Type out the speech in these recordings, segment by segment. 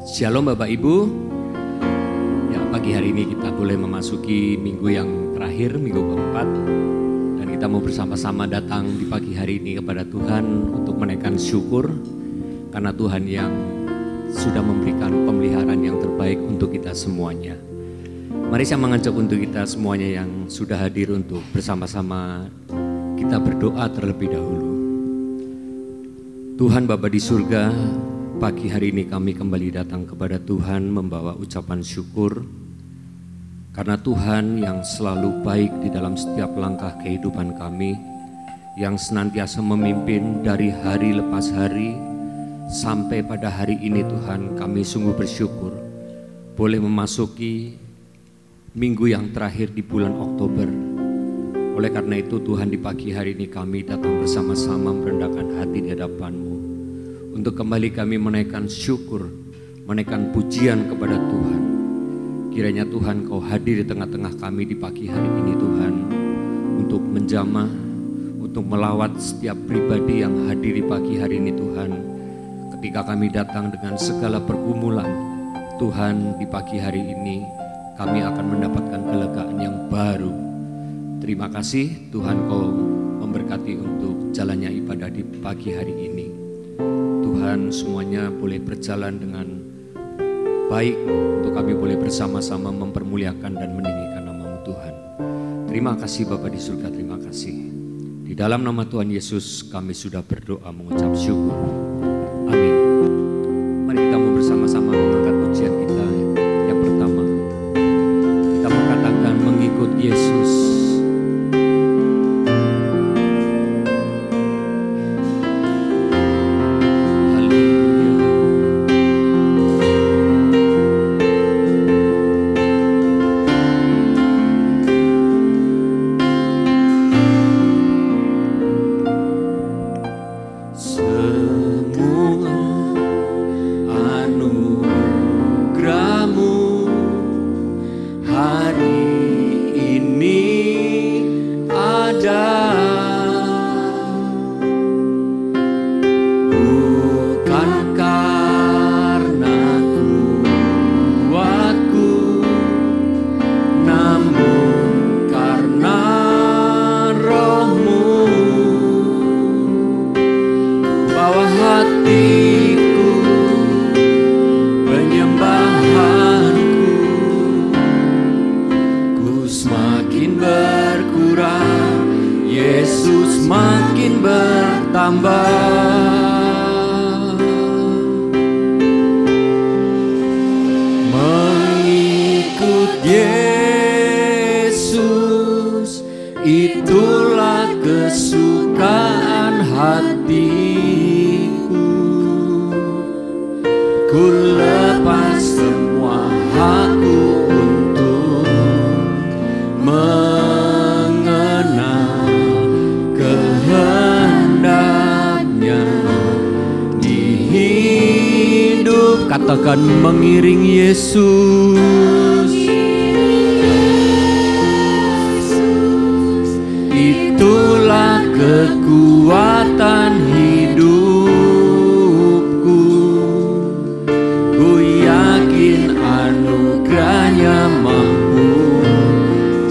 Shalom Bapak Ibu. Ya, pagi hari ini kita boleh memasuki minggu yang terakhir, minggu keempat. Dan kita mau bersama-sama datang di pagi hari ini kepada Tuhan untuk menaikkan syukur. Karena Tuhan yang sudah memberikan pemeliharaan yang terbaik untuk kita semuanya. Mari saya mengajak untuk kita semuanya yang sudah hadir untuk bersama-sama kita berdoa terlebih dahulu. Tuhan Bapa di surga, pagi hari ini kami kembali datang kepada Tuhan membawa ucapan syukur karena Tuhan yang selalu baik di dalam setiap langkah kehidupan kami, yang senantiasa memimpin dari hari lepas hari sampai pada hari ini. Tuhan, kami sungguh bersyukur boleh memasuki minggu yang terakhir di bulan Oktober. Oleh karena itu Tuhan, di pagi hari ini kami datang bersama-sama merendahkan hati di hadapan-Mu untuk kembali kami menaikkan syukur, menaikkan pujian kepada Tuhan. Kiranya Tuhan Kau hadir di tengah-tengah kami di pagi hari ini Tuhan, untuk menjamah, untuk melawat setiap pribadi yang hadir di pagi hari ini Tuhan. Ketika kami datang dengan segala pergumulan, Tuhan, di pagi hari ini kami akan mendapatkan kelegaan yang baru. Terima kasih Tuhan, Kau memberkati untuk jalannya ibadah di pagi hari ini. Tuhan, semuanya boleh berjalan dengan baik untuk kami boleh bersama-sama mempermuliakan dan meninggikan nama-Mu Tuhan. Terima kasih Bapa di surga, terima kasih. Di dalam nama Tuhan Yesus kami sudah berdoa mengucap syukur. Amin. Mari kita mau bersama-sama mengangkat pujian kita. Yang pertama, kita mengatakan mengikut Yesus. Katakan mengiring Yesus, itulah kekuatan hidupku. Ku yakin anugerahnya mampu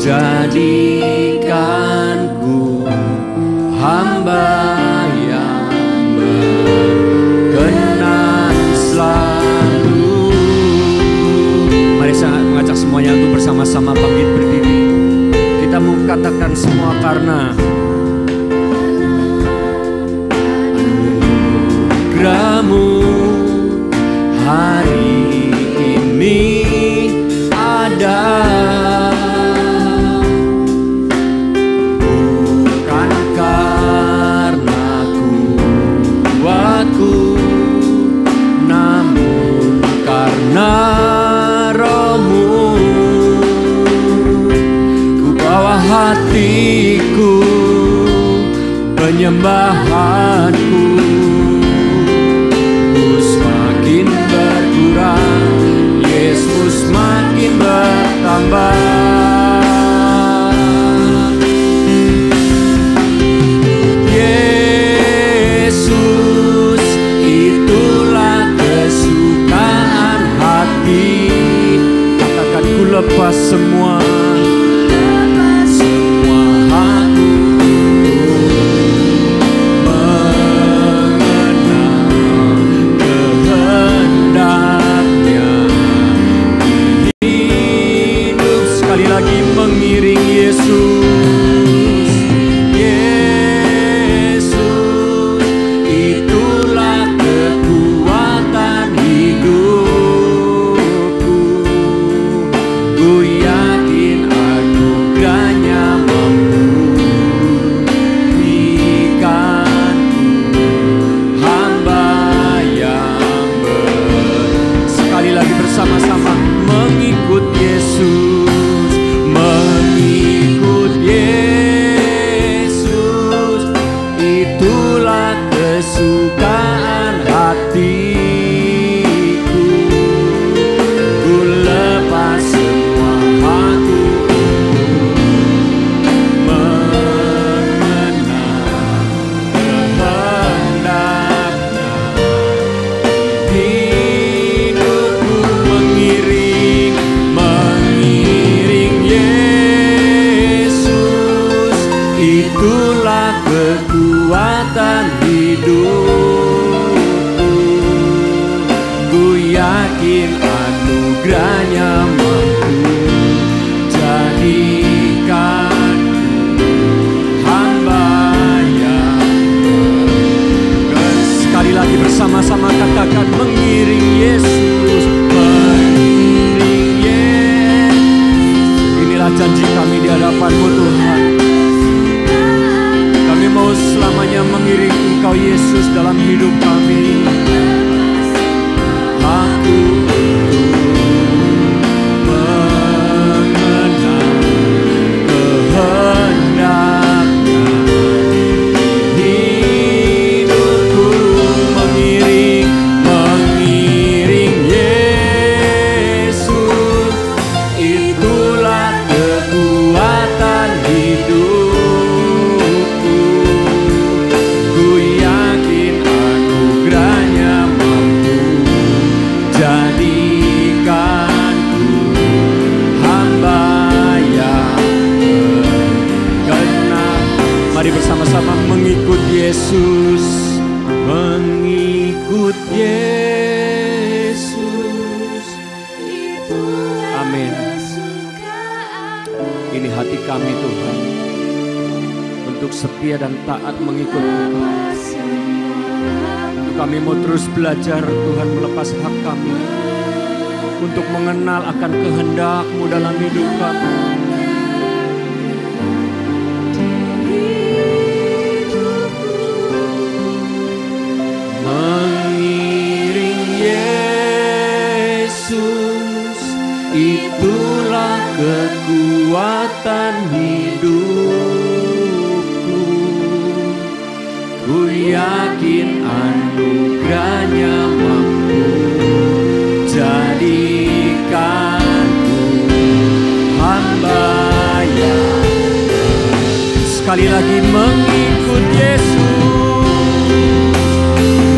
jadikanku hamba yang berkenan selalu. Mari saya mengajak semuanya untuk bersama-sama bangkit berdiri. Kita mengatakan semua karena anugerah-Mu hari ini ada. Bukan karena kuatku, namun karena Roh-Mu. Ku bawa hatiku, penyembahanku, ku semakin berkurang, Yesus makin bertambah. Yesus, itulah kesukaan semua sama-sama katakan mengiring Yesus, mengiring Yesus. Inilah janji kami di hadapan-Mu Tuhan. Kami mau selamanya mengiring Engkau Yesus dalam hidup kami. Aku mengikut Yesus, mengikut Yesus. Amin. Ini hati kami Tuhan, untuk setia dan taat mengikut Engkau. Untuk kami mau terus belajar Tuhan, melepas hak kami untuk mengenal akan kehendak-Mu dalam hidup kami. Itulah kekuatan hidupku. Ku yakin anugerah-Nya mampu jadikanku hamba yang sekali lagi mengikut Yesus,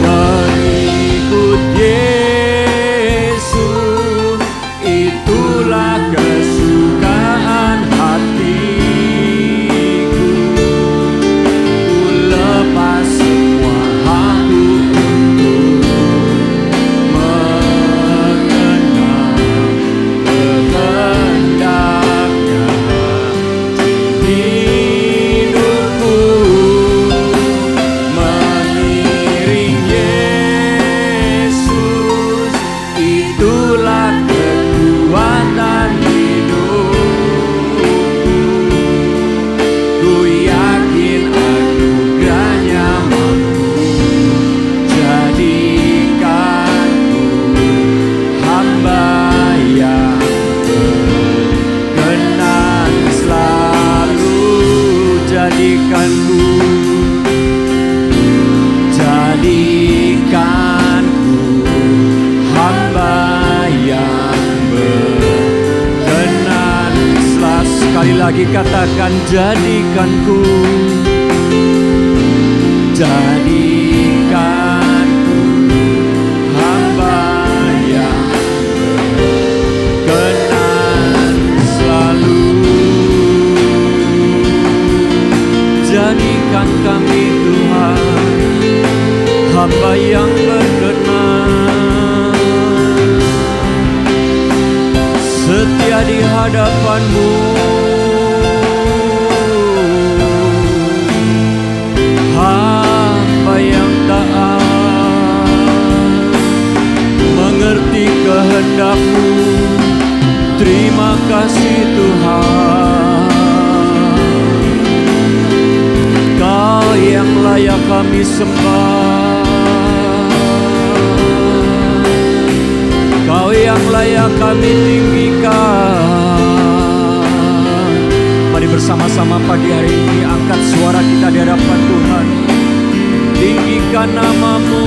mengikut Yesus. Itulah kesukaan hatiku. Ku lepas semua aku untuk mengenal kehendak-Nya di hidupku. Mengiring Yesus, itulah kekuatan hidupku. Ku yakin anugerah-Nya mampu jadikanku hamba yang berkenan. Selalu jadikanku hamba yang berkenan. Sekali lagi katakan, jadikanku hamba yang berkenan. ada di hadapan-Mu. Hamba yang taat, mengerti kehendak-Mu. Terima kasih Tuhan. Kau yang layak kami sembah, Kau yang layak kami tinggikan. Mari bersama-sama pagi hari ini angkat suara kita di hadapan Tuhan. Tinggikan nama-Mu,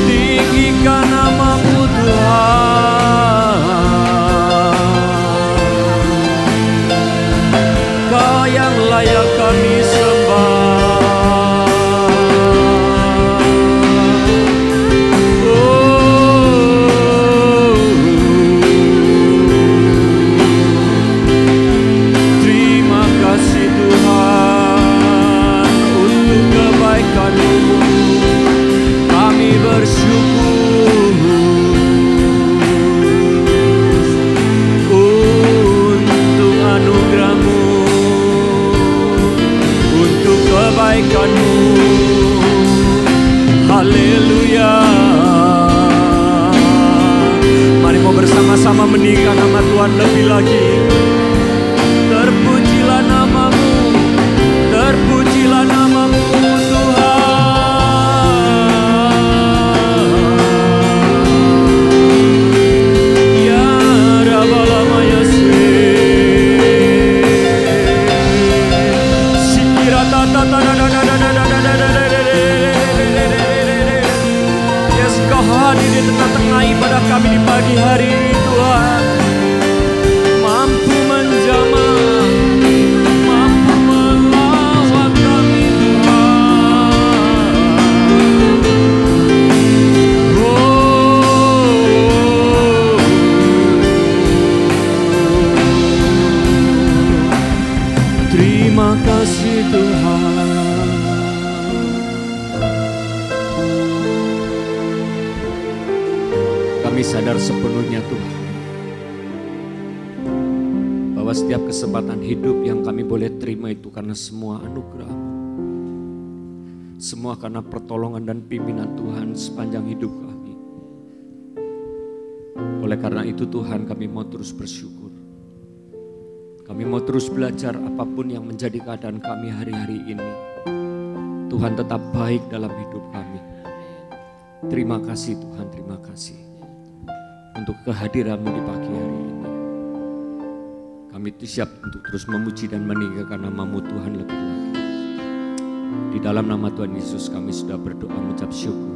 tinggikan nama-Mu Tuhan. Kau yang layak kami sembah. Kami bersyukur untuk anugerah-Mu, untuk kebaikan-Mu. Haleluya. Mari mau bersama-sama meninggikan nama Tuhan lebih lagi. Terpujilah nama-Mu, terpujilah nama-Mu Tuhan. Ya Rabalama Yase Sikira tata. Yes, Kau hadir di tengah-tengah ibadah kami di pagi hari ini Tuhan. Mampu menjamah, mampu melawat kami Tuhan. Oh, terima kasih Tuhan. Kami sadar sepenuhnya Tuhan, bahwa setiap kesempatan hidup yang kami boleh terima itu karena semua anugerah-Mu. Semua karena pertolongan dan pimpinan Tuhan sepanjang hidup kami. Oleh karena itu Tuhan, kami mau terus bersyukur. Kami mau terus belajar apapun yang menjadi keadaan kami hari-hari ini. Tuhan tetap baik dalam hidup kami. Terima kasih Tuhan, terima kasih untuk kehadiran-Mu di pagi hari ini. Kami siap untuk terus memuji dan meninggikan nama-Mu Tuhan lebih lagi. Di dalam nama Tuhan Yesus kami sudah berdoa mengucap syukur.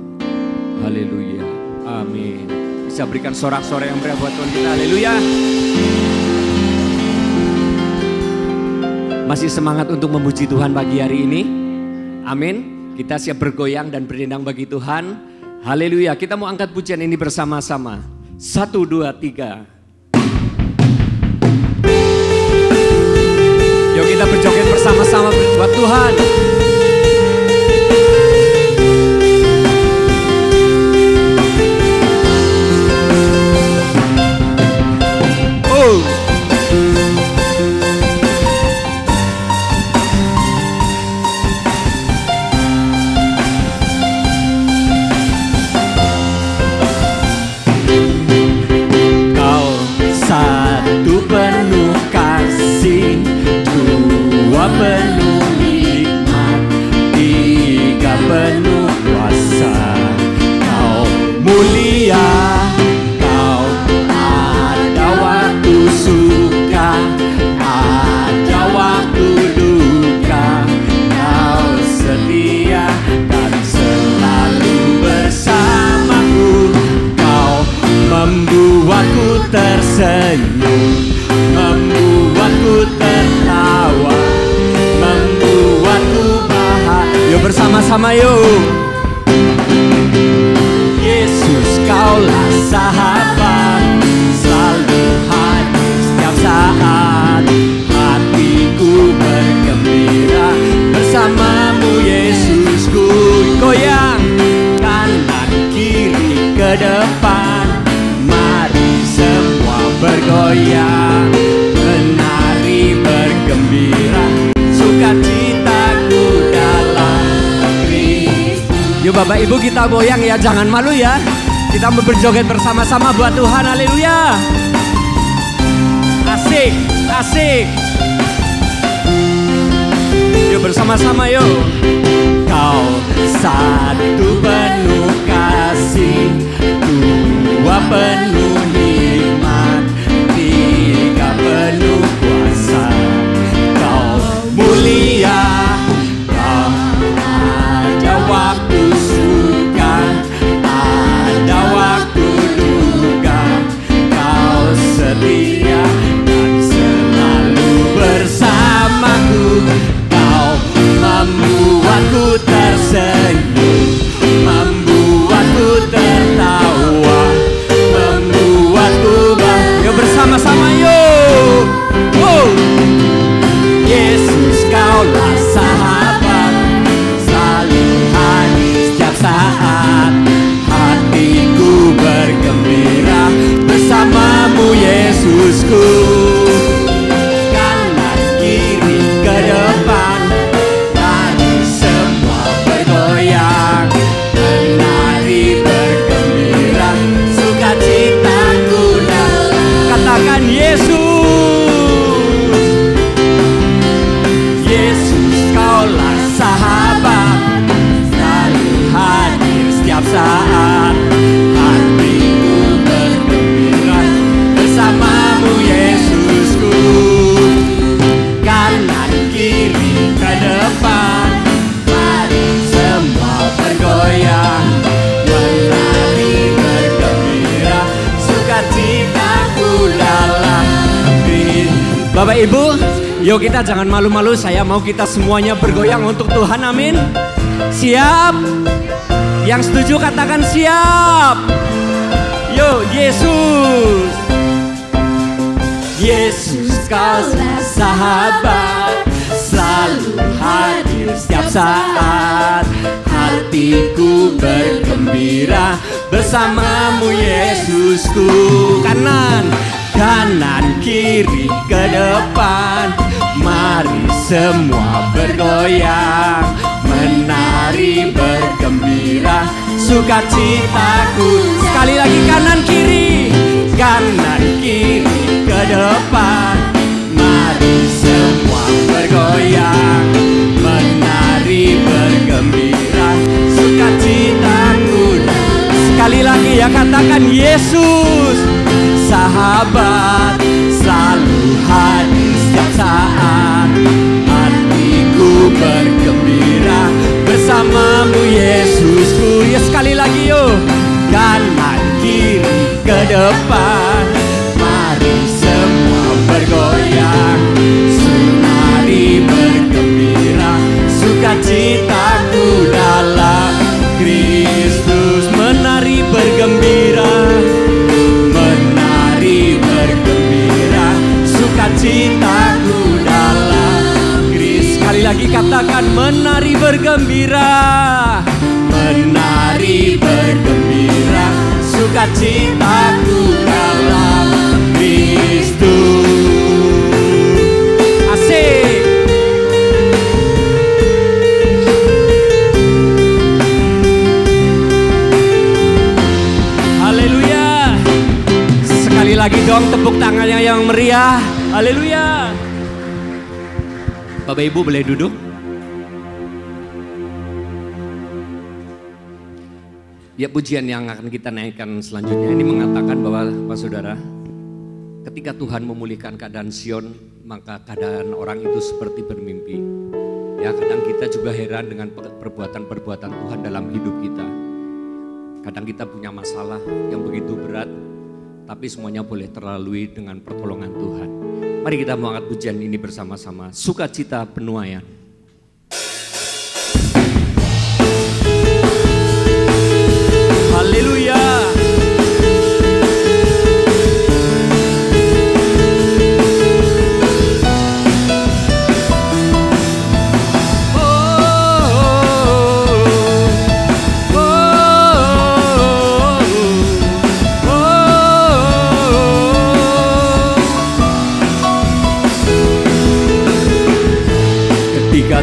Haleluya, amin. Bisa berikan sorak-sorai yang meriah buat Tuhan kita, haleluya. Masih semangat untuk memuji Tuhan pagi hari ini? Amin. Kita siap bergoyang dan berdendang bagi Tuhan. Haleluya, kita mau angkat pujian ini bersama-sama. 1, 2, 3. Yuk kita berjoget bersama-sama buat Tuhan. Oh. Penuh nikmat, 3 penuh kuasa. Kau mulia, Kau ada waktu suka, ada waktu duka. Kau setia dan selalu bersamaku. Kau membuatku tersenyum, membuatku tertawa, membuatku bahagia. Yuk bersama-sama yuk. Yesus, Kaulah sahabat, selalu hadir setiap saat. Hatiku bergembira bersamamu Yesusku. Goyang kanan kiri ke depan, mari semua bergembira. bergoyang, menari bergembira, sukacitaku dalam Kristus. Yuk Bapak Ibu kita goyang ya, jangan malu ya. Kita berjoget bersama-sama buat Tuhan, haleluya. Asik, asik. Yuk bersama-sama yuk. Kau satu penuh kasih, dua penuh hikmat, tiga penuh kuasa. Kau mulia, kau ada waktu suka, ada waktu duka. Kau setia dan selalu bersamaku. Kau membuatku tersenyum, membuatku tertawa, membuatku bahagia. Bersama-sama yuk. Yesus kaulah sahabat, selalu hadir setiap saat. Hatiku bergembira bersamamu Yesusku. Kanan kiri ke depan, mari semua bergoyang, menari bergembira, sukacitaku dalam. Katakan Yesus. Yesus kaulah sahabat, selalu hadir setiap saat. Hatiku bergembira bersamamu Yesusku. Kanan kiri ke depan, mari semua bergoyang, menari bergembira, sukacitaku dalam Kristus. Bapak Ibu, yuk kita jangan malu-malu. Saya mau kita semuanya bergoyang untuk Tuhan, amin. Siap? Yang setuju katakan siap. Yuk Yesus. Yesus kaulah sahabat, selalu hadir setiap saat. Hatiku bergembira bersamamu Yesusku. Kanan, kanan kiri ke depan, mari semua bergoyang, menari bergembira, sukacitaku. Sekali lagi kanan kiri, kanan kiri ke depan, mari semua bergoyang, menari bergembira, sukacitaku. Sekali lagi ya, katakan Yesus sahabat, selalu hadir setiap saat. Hatiku bergembira bersamamu Yesusku. Ya sekali lagi yuk. Kanan kiri ke depan, mari semua bergoyang, menari bergembira, sukacitaku dalam Kristus. Menari bergembira, menari bergembira, sukacitaku dalam Kristus. Sekali lagi katakan menari bergembira, menari bergembira, sukacitaku dalam Kristus. Asik. Haleluya. Sekali lagi dong tepuk tangannya yang meriah. Haleluya. Bapak Ibu boleh duduk. Ya, pujian yang akan kita naikkan selanjutnya ini mengatakan bahwa Pak Saudara, ketika Tuhan memulihkan keadaan Sion, maka keadaan orang itu seperti bermimpi. Ya, kadang kita juga heran dengan perbuatan-perbuatan Tuhan dalam hidup kita. Kadang kita punya masalah yang begitu berat, tapi semuanya boleh terlalui dengan pertolongan Tuhan. Mari kita mengangkat pujian ini bersama-sama. Sukacita penuaian. Haleluya.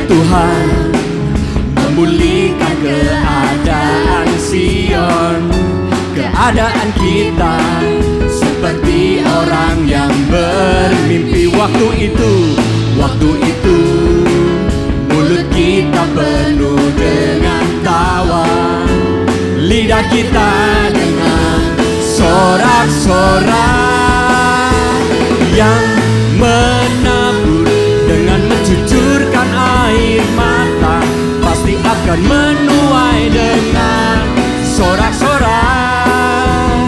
Tuhan memulihkan keadaan Sion, keadaan kita seperti orang yang bermimpi. Waktu itu mulut kita penuh dengan tawa, lidah kita dengan sorak-sorai yang menabur dengan mencucurkan air mata, pasti akan menuai dengan sorak-sorai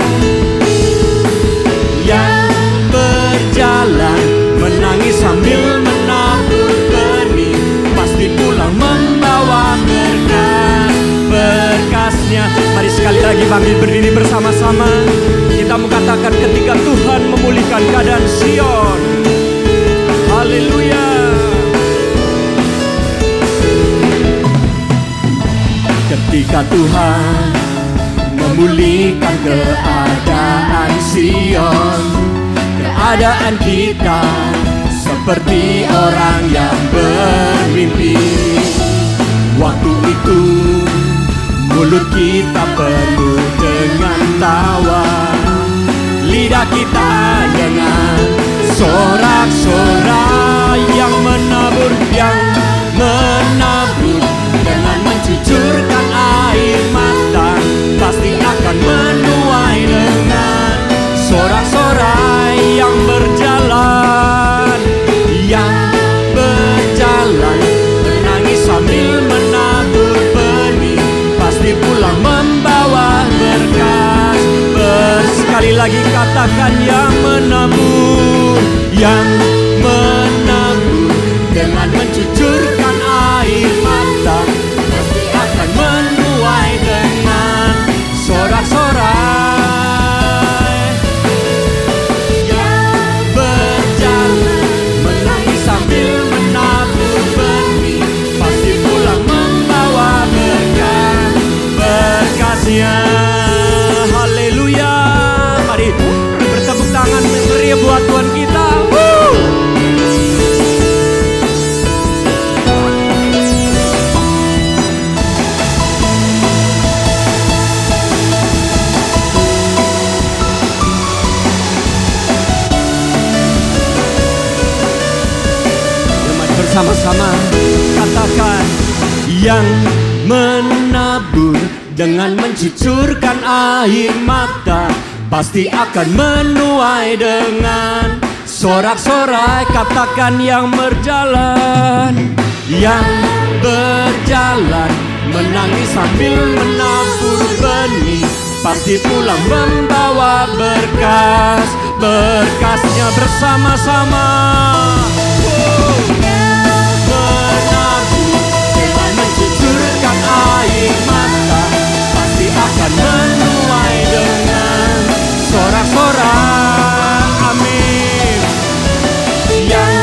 yang berjalan menangis sambil menabur benih, pasti pulang membawa berkas-berkasnya. Mari sekali lagi bangkit berdiri bersama-sama. Kita mau katakan ketika Tuhan memulihkan keadaan Sion. Haleluya. Ketika Tuhan memulihkan keadaan Sion, keadaan kita seperti orang yang bermimpi. Waktu itu mulut kita penuh dengan tawa, lidah kita dengan sorak-sorai yang menabur dengan mencucurkan air mata, pasti akan menuai dengan sorak-sorai yang berjalan menangis sambil menabur benih, pasti pulang membawa berkas. Sekali lagi katakan yang menabur dengan mencucurkan air mata, pasti akan menuai dengan sorak-sorai yang berjalan menangis sambil menabur benih, pasti pulang membawa berkasnya. Haleluya. Mari bertepuk tangan meriah buat Tuhan kita. Sama-sama katakan yang menabur dengan mencucurkan air mata, pasti akan menuai dengan sorak-sorai. Katakan yang berjalan menangis sambil menabur benih, pasti pulang membawa berkasnya bersama-sama. Mencucurkan air mata, pasti akan menuai dengan sorak-sorai. Amin. Yang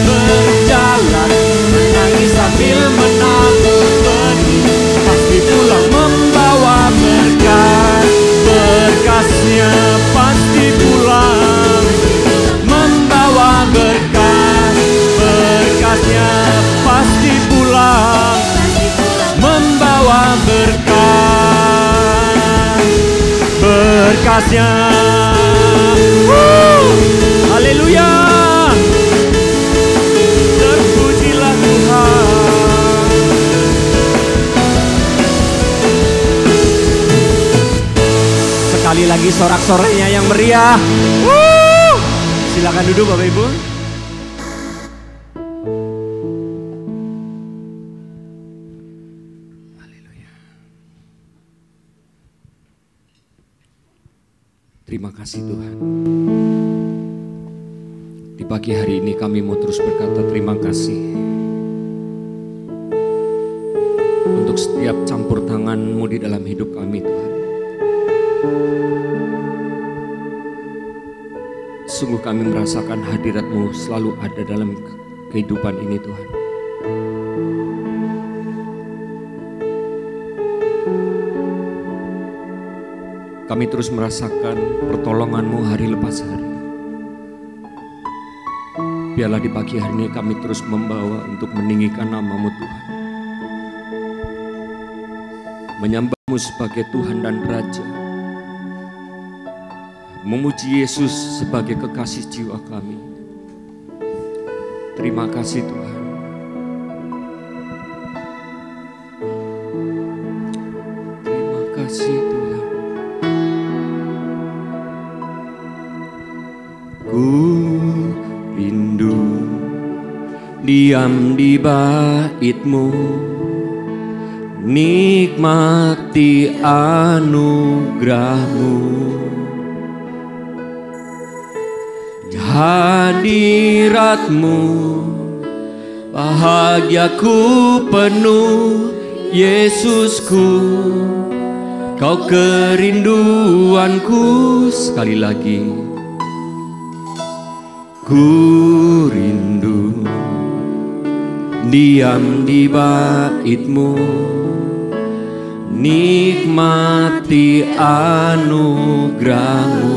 berjalan menangis sambil menabur benih, pasti pulang membawa berkasnya, pasti pulang membawa berkasnya, pasti pulang membawa berkasnya. Haleluya. Terpujilah Tuhan. Sekali lagi sorak-soraknya yang meriah. Silakan duduk Bapak Ibu. Terima kasih Tuhan. Di pagi hari ini kami mau terus berkata terima kasih untuk setiap campur tangan-Mu di dalam hidup kami Tuhan. Sungguh kami merasakan hadirat-Mu selalu ada dalam kehidupan ini Tuhan. Kami terus merasakan pertolongan-Mu hari lepas hari. Biarlah di pagi hari ini kami terus membawa untuk meninggikan nama-Mu Tuhan. Menyembah-Mu sebagai Tuhan dan Raja. Memuji Yesus sebagai kekasih jiwa kami. Terima kasih Tuhan. Terima kasih Tuhan. Ku rindu diam di bait-Mu, nikmati anugerah-Mu. Hadirat-Mu bahagiaku penuh, Yesusku, Kau kerinduanku. Sekali lagi, ku rindu diam di bait-Mu, nikmati anugerah-Mu.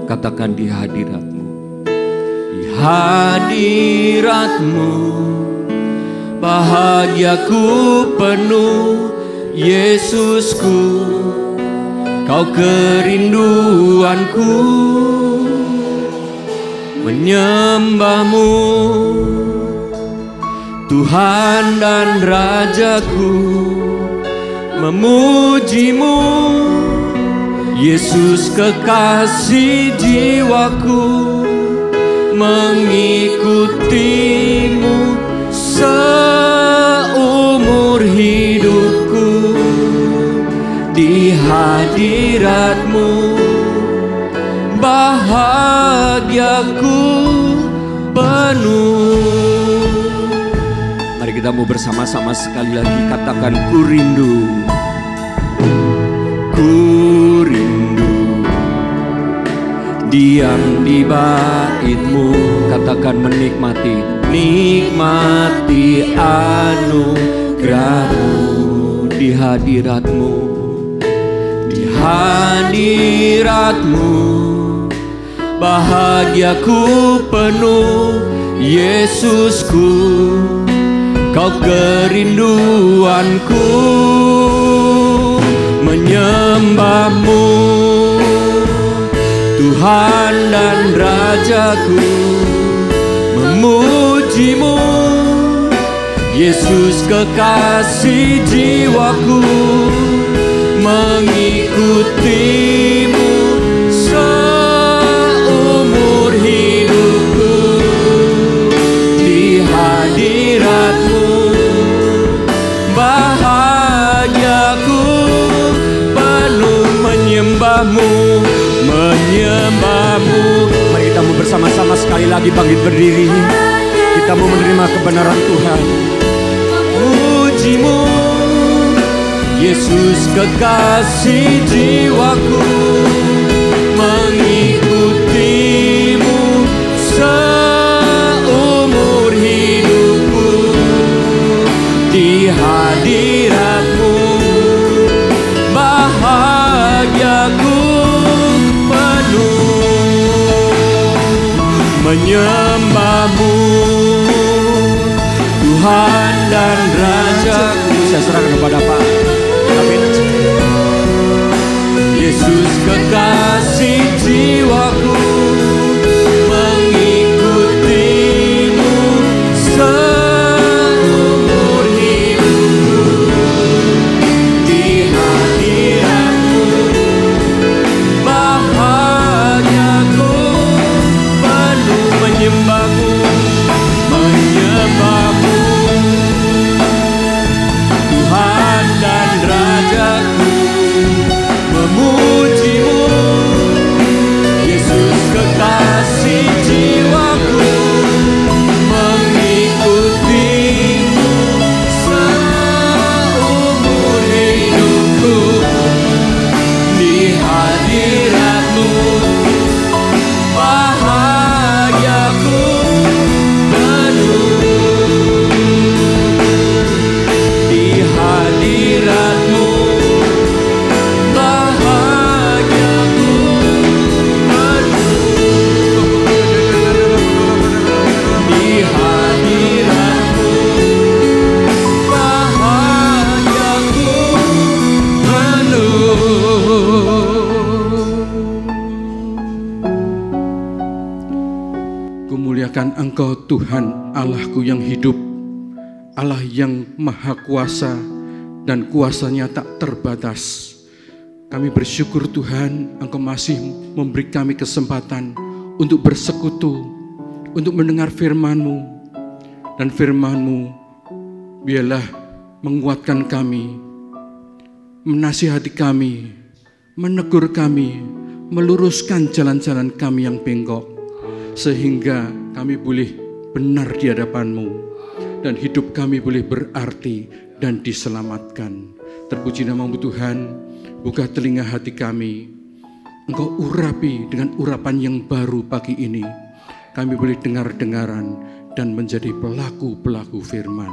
Katakan di hadirat-Mu. Hadirat-Mu bahagiaku penuh, Yesusku, Kau kerinduanku. Menyembah-Mu Tuhan dan Rajaku, memuji-Mu Yesus kekasih jiwaku. Mengikuti-Mu seumur hidupku. Di hadirat-Mu bahagiaku penuh. Mari kita mau bersama-sama sekali lagi katakan, ku rindu. Ku rindu diam di bait-Mu. Katakan menikmati, nikmati anugerah-Mu. Di hadirat-Mu, di hadirat-Mu bahagiaku penuh, Yesusku, Kau kerinduanku. Menyembah-Mu Tuhan dan Rajaku, memuji-Mu Yesus kekasih jiwaku. Mengikuti-Mu seumur hidupku. Di hadirat-Mu bahagiaku penuh. Menyembah-Mu, menyembah-Mu. Mari kita mau bersama-sama sekali lagi bangkit berdiri. Kita mau menerima kebenaran Tuhan. Puji-Mu Yesus kekasih jiwaku. Mengikuti-Mu seumur hidupku. Di hadirat-Mu bahagiaku penuh. Menyembah-Mu Tuhan dan Rajaku. Saya serahkan kepada Pak. Yesus kekasih jiwaku. Mengikuti-Mu seumur hidupku. Di hadirat-Mu bahagiaku penuh. Menyembah-Mu, menyembah-Mu Tuhan dan Rajaku. Memuji-Mu memuliakan Engkau Tuhan Allahku yang hidup, Allah yang maha kuasa dan kuasanya tak terbatas. Kami bersyukur Tuhan, Engkau masih memberi kami kesempatan untuk bersekutu, untuk mendengar firman-Mu. Dan firman-Mu biarlah menguatkan kami, menasihati kami, menegur kami, meluruskan jalan-jalan kami yang bengkok, sehingga kami boleh benar di hadapan-Mu dan hidup kami boleh berarti dan diselamatkan. Terpuji nama-Mu Tuhan, buka telinga hati kami, Engkau urapi dengan urapan yang baru pagi ini. Kami boleh dengar-dengaran dan menjadi pelaku-pelaku firman.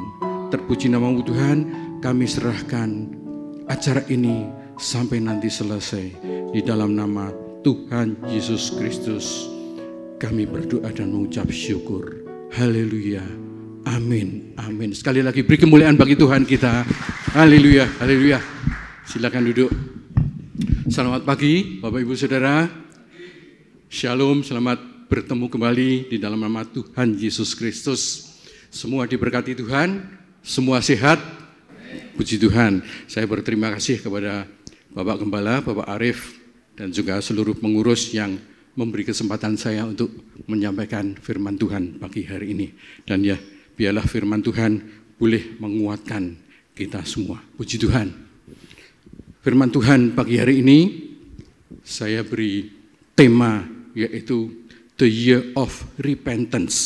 Terpuji nama-Mu Tuhan, kami serahkan acara ini sampai nanti selesai. Di dalam nama Tuhan Yesus Kristus kami berdoa dan mengucap syukur. Haleluya. Amin. Amin. Sekali lagi beri kemuliaan bagi Tuhan kita. Haleluya. Haleluya. Silakan duduk. Selamat pagi Bapak Ibu Saudara. Shalom, selamat bertemu kembali di dalam nama Tuhan Yesus Kristus. Semua diberkati Tuhan, semua sehat. Puji Tuhan. Saya berterima kasih kepada Bapak Gembala, Bapak Arif, dan juga seluruh pengurus yang memberi kesempatan saya untuk menyampaikan firman Tuhan pagi hari ini. Dan ya, biarlah firman Tuhan boleh menguatkan kita semua. Puji Tuhan. Firman Tuhan pagi hari ini saya beri tema yaitu The Year of Repentance.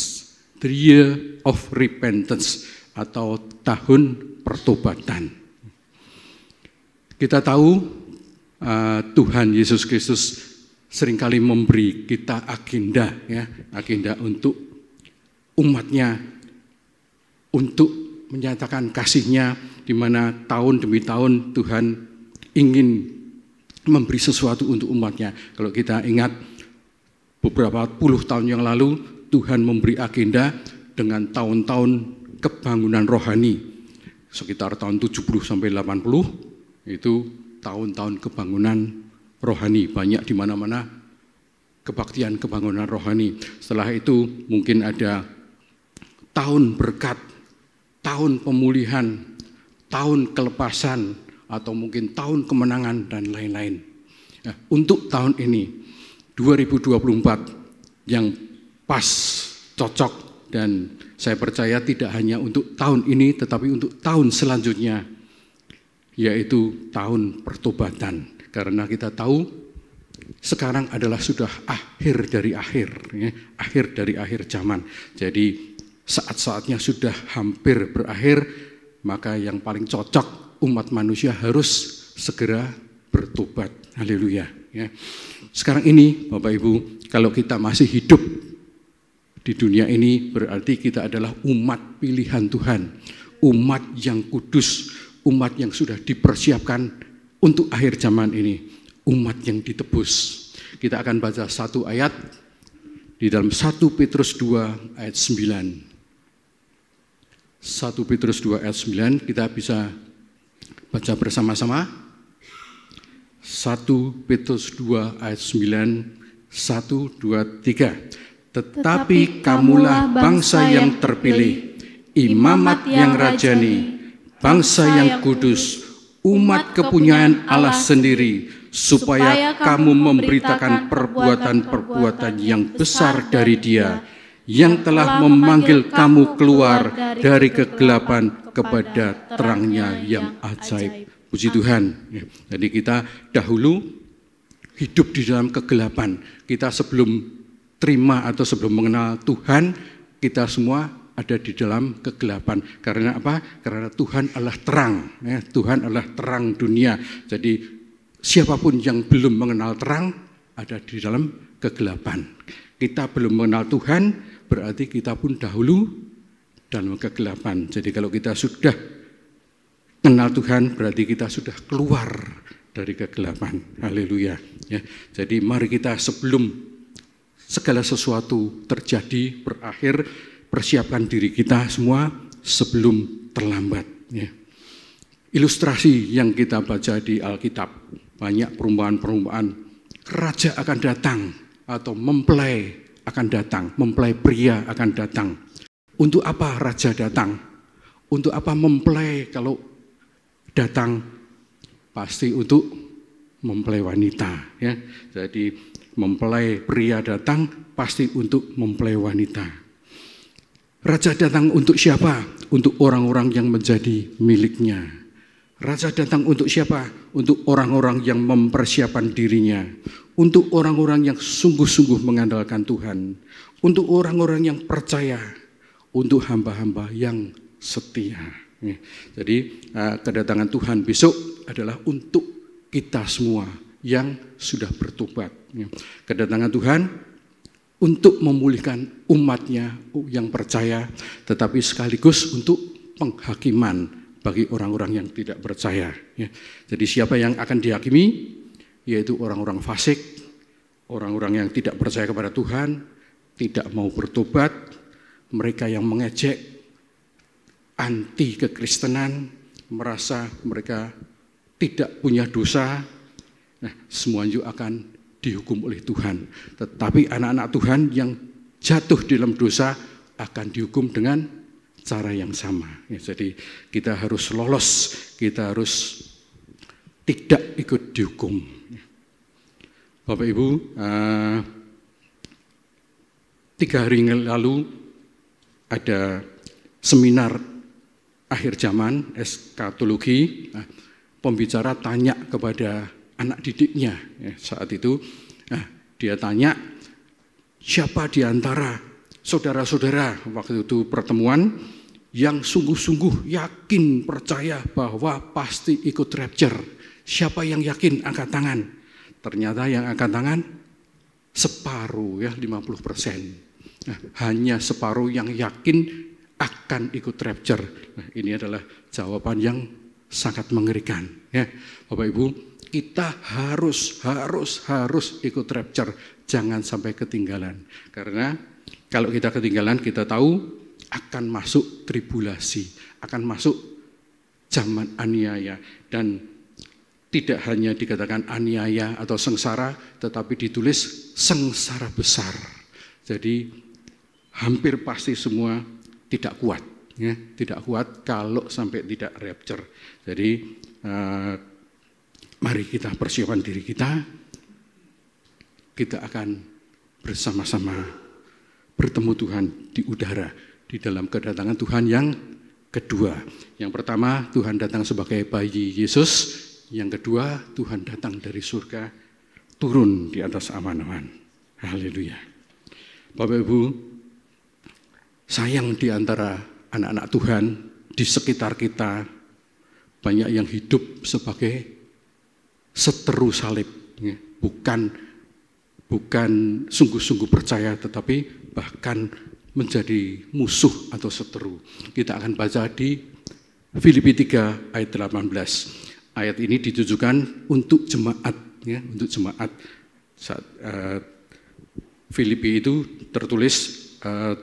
The Year of Repentance atau tahun pertobatan. Kita tahu Tuhan Yesus Kristus seringkali memberi kita agenda, ya, agenda untuk umatnya, untuk menyatakan kasih-Nya, di mana tahun demi tahun Tuhan ingin memberi sesuatu untuk umatnya. Kalau kita ingat beberapa puluh tahun yang lalu, Tuhan memberi agenda dengan tahun-tahun kebangunan rohani. Sekitar tahun 70 sampai 80 itu tahun-tahun kebangunan rohani, banyak di mana-mana kebaktian kebangunan rohani. Setelah itu mungkin ada tahun berkat, tahun pemulihan, tahun kelepasan, atau mungkin tahun kemenangan dan lain-lain. Nah, untuk tahun ini 2024 yang pas, cocok, dan saya percaya tidak hanya untuk tahun ini tetapi untuk tahun selanjutnya, yaitu tahun pertobatan. Karena kita tahu sekarang adalah sudah akhir dari akhir, ya, akhir dari akhir zaman. Jadi saat-saatnya sudah hampir berakhir, maka yang paling cocok umat manusia harus segera bertobat. Haleluya. Ya. Sekarang ini Bapak Ibu, kalau kita masih hidup di dunia ini berarti kita adalah umat pilihan Tuhan, umat yang kudus, umat yang sudah dipersiapkan untuk akhir zaman ini, umat yang ditebus. Kita akan baca satu ayat di dalam 1 Petrus 2 ayat 9. 1 Petrus 2 ayat 9, kita bisa baca bersama-sama. 1 Petrus 2 ayat 9, 1, 2, 3. Tetapi kamulah bangsa yang terpilih, imamat yang rajani, bangsa yang kudus, umat kepunyaan Allah sendiri, supaya kamu memberitakan perbuatan-perbuatan yang besar dari Dia, yang telah memanggil kamu keluar dari kegelapan kepada terangnya yang ajaib. Puji Tuhan. Jadi kita dahulu hidup di dalam kegelapan. Kita sebelum terima atau sebelum mengenal Tuhan, kita semua ada di dalam kegelapan. Karena apa? Karena Tuhan adalah terang. Ya, Tuhan adalah terang dunia. Jadi siapapun yang belum mengenal terang ada di dalam kegelapan. Kita belum mengenal Tuhan, berarti kita pun dahulu dalam kegelapan. Jadi kalau kita sudah kenal Tuhan, berarti kita sudah keluar dari kegelapan. Haleluya. Ya, jadi mari kita sebelum segala sesuatu terjadi, berakhir, persiapkan diri kita semua sebelum terlambat. Ya. Ilustrasi yang kita baca di Alkitab, banyak perumpamaan-perumpamaan, raja akan datang atau mempelai akan datang, mempelai pria akan datang. Untuk apa raja datang? Untuk apa mempelai kalau datang? Pasti untuk mempelai wanita, ya. Jadi mempelai pria datang pasti untuk mempelai wanita. Raja datang untuk siapa? Untuk orang-orang yang menjadi miliknya. Raja datang untuk siapa? Untuk orang-orang yang mempersiapkan dirinya. Untuk orang-orang yang sungguh-sungguh mengandalkan Tuhan. Untuk orang-orang yang percaya. Untuk hamba-hamba yang setia. Jadi kedatangan Tuhan besok adalah untuk kita semua yang sudah bertobat. Kedatangan Tuhan untuk memulihkan umatnya yang percaya, tetapi sekaligus untuk penghakiman bagi orang-orang yang tidak percaya. Jadi siapa yang akan dihakimi? Yaitu orang-orang fasik, orang-orang yang tidak percaya kepada Tuhan, tidak mau bertobat, mereka yang mengejek, anti kekristenan, merasa mereka tidak punya dosa. Nah, semua juga akan dihukum oleh Tuhan. Tetapi anak-anak Tuhan yang jatuh dalam dosa akan dihukum dengan cara yang sama. Jadi kita harus lolos, kita harus tidak ikut dihukum. Bapak Ibu, 3 hari lalu ada seminar akhir zaman, eskatologi. Pembicara tanya kepada anak didiknya saat itu. Dia tanya, siapa di antara saudara-saudara waktu itu pertemuan yang sungguh-sungguh yakin percaya bahwa pasti ikut rapture? Siapa yang yakin? Angkat tangan. Ternyata yang angkat tangan separuh, 50%. Hanya separuh yang yakin akan ikut rapture. Ini adalah jawaban yang sangat mengerikan. Bapak Ibu, kita harus ikut rapture, jangan sampai ketinggalan. Karena kalau kita ketinggalan, kita tahu akan masuk tribulasi, akan masuk zaman aniaya. Dan tidak hanya dikatakan aniaya atau sengsara, tetapi ditulis sengsara besar. Jadi hampir pasti semua tidak kuat, tidak kuat kalau sampai tidak rapture. Jadi mari kita persiapkan diri kita akan bersama-sama bertemu Tuhan di udara, di dalam kedatangan Tuhan yang kedua. Yang pertama, Tuhan datang sebagai bayi Yesus. Yang kedua, Tuhan datang dari surga, turun di atas awan-awan. Haleluya. Bapak Ibu, sayang di antara anak-anak Tuhan, di sekitar kita, banyak yang hidup sebagai seteru salib, bukan sungguh-sungguh percaya, tetapi bahkan menjadi musuh atau seteru. Kita akan baca di Filipi 3 ayat 18. Ayat ini ditujukan untuk jemaat, untuk jemaat. Filipi itu tertulis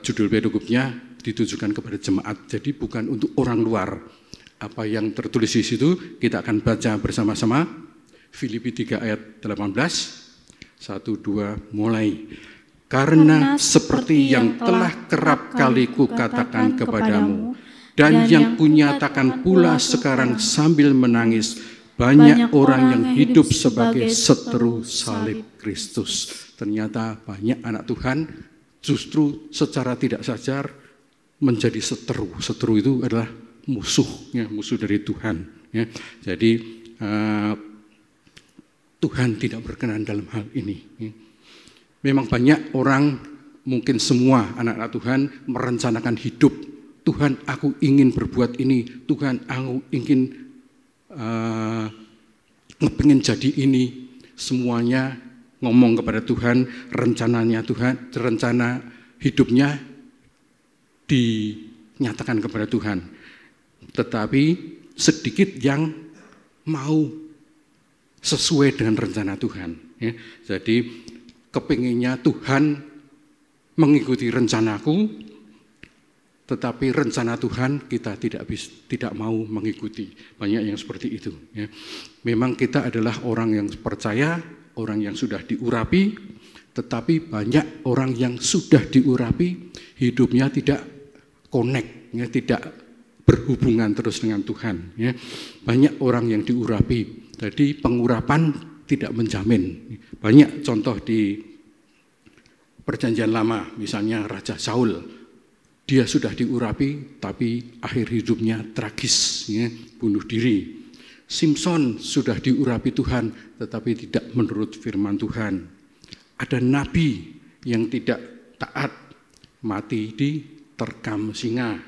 judul pedagognya ditujukan kepada jemaat, jadi bukan untuk orang luar. Apa yang tertulis di situ kita akan baca bersama-sama. Filipi 3 ayat 18, 1, 2, mulai. Karena seperti yang telah kerap kali kukatakan kepadamu, dan yang kunyatakan pula sekarang sambil menangis, banyak orang yang hidup sebagai seteru salib Kristus. Ternyata banyak anak Tuhan justru secara tidak sadar menjadi seteru. Seteru itu adalah musuh dari Tuhan. Jadi Tuhan tidak berkenan dalam hal ini. Memang banyak orang, mungkin semua anak-anak Tuhan merencanakan hidup. Tuhan, aku ingin berbuat ini. Tuhan, aku ingin pengen jadi ini. Semuanya ngomong kepada Tuhan, rencananya Tuhan, rencana hidupnya dinyatakan kepada Tuhan. Tetapi sedikit yang mau sesuai dengan rencana Tuhan. Jadi kepinginnya Tuhan mengikuti rencanaku, tetapi rencana Tuhan kita tidak mau mengikuti. Banyak yang seperti itu. Memang kita adalah orang yang percaya, orang yang sudah diurapi, Tetapi banyak orang yang sudah diurapi, hidupnya tidak connect, ya, tidak berhubungan terus dengan Tuhan. Ya. Banyak orang yang diurapi, jadi pengurapan tidak menjamin. Banyak contoh di Perjanjian Lama, misalnya Raja Saul, dia sudah diurapi, tapi akhir hidupnya tragis, ya, bunuh diri. Simpson sudah diurapi Tuhan, tetapi tidak menurut firman Tuhan. Ada nabi yang tidak taat, mati diterkam singa.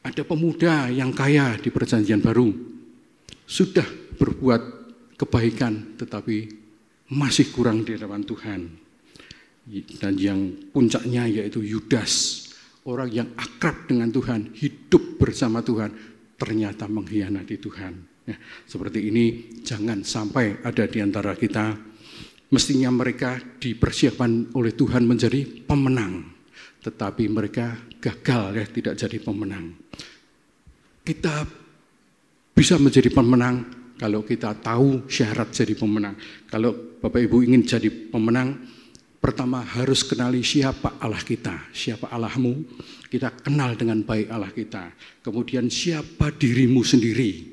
Ada pemuda yang kaya di Perjanjian Baru, sudah berbuat kebaikan, tetapi masih kurang di hadapan Tuhan. Dan yang puncaknya yaitu Yudas, orang yang akrab dengan Tuhan, hidup bersama Tuhan, ternyata mengkhianati Tuhan. Ya, seperti ini jangan sampai ada di antara kita. Mestinya mereka dipersiapkan oleh Tuhan menjadi pemenang, tetapi mereka gagal, ya, tidak jadi pemenang. Kita bisa menjadi pemenang kalau kita tahu syarat jadi pemenang. Kalau Bapak Ibu ingin jadi pemenang, pertama harus kenali siapa Allah kita, siapa Allahmu. Kita kenal dengan baik Allah kita. Kemudian siapa dirimu sendiri.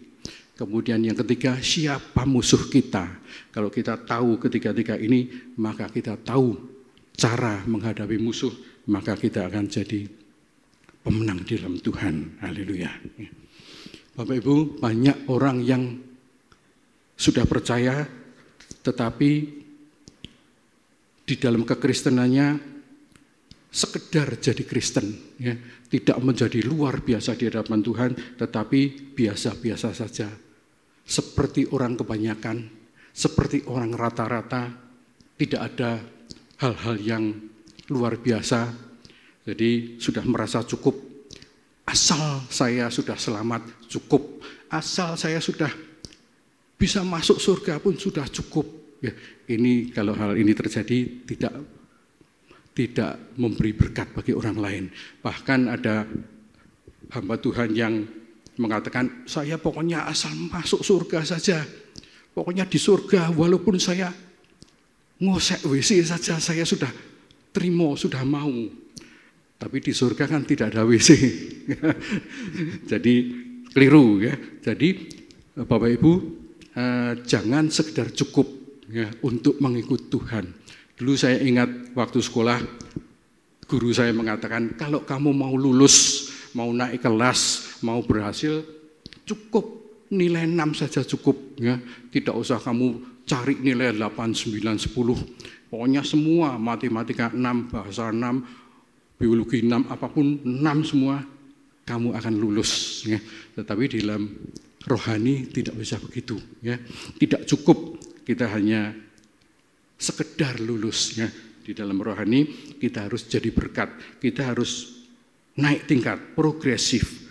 Kemudian yang ketiga, siapa musuh kita. Kalau kita tahu ketiga-tiga ini, maka kita tahu cara menghadapi musuh, maka kita akan jadi pemenang di dalam Tuhan. Haleluya. Bapak Ibu, banyak orang yang sudah percaya, tetapi di dalam kekristenannya sekedar jadi Kristen, ya, tidak menjadi luar biasa di hadapan Tuhan, tetapi biasa-biasa saja. Seperti orang kebanyakan, seperti orang rata-rata, tidak ada hal-hal yang luar biasa. Jadi sudah merasa cukup, asal saya sudah selamat cukup, asal saya sudah bisa masuk surga pun sudah cukup. Ya, ini kalau hal ini terjadi tidak memberi berkat bagi orang lain. Bahkan ada hamba Tuhan yang mengatakan, saya pokoknya asal masuk surga saja. Pokoknya di surga walaupun saya ngosek WC saja, saya sudah terima, sudah mau. Tapi di surga kan tidak ada WC. Jadi keliru, ya. Jadi Bapak Ibu, jangan sekedar cukup, ya, untuk mengikut Tuhan. Dulu saya ingat waktu sekolah, guru saya mengatakan, kalau kamu mau lulus, mau naik kelas, mau berhasil, cukup nilai 6 saja cukup, ya. Tidak usah kamu cari nilai 8, 9, 10. Pokoknya semua, matematika 6, bahasa 6, biologi 6, apapun 6 semua, kamu akan lulus, ya. Tetapi di dalam rohani tidak bisa begitu, ya. Tidak cukup kita hanya sekedar lulus, ya. Di dalam rohani kita harus jadi berkat, kita harus naik tingkat, progresif,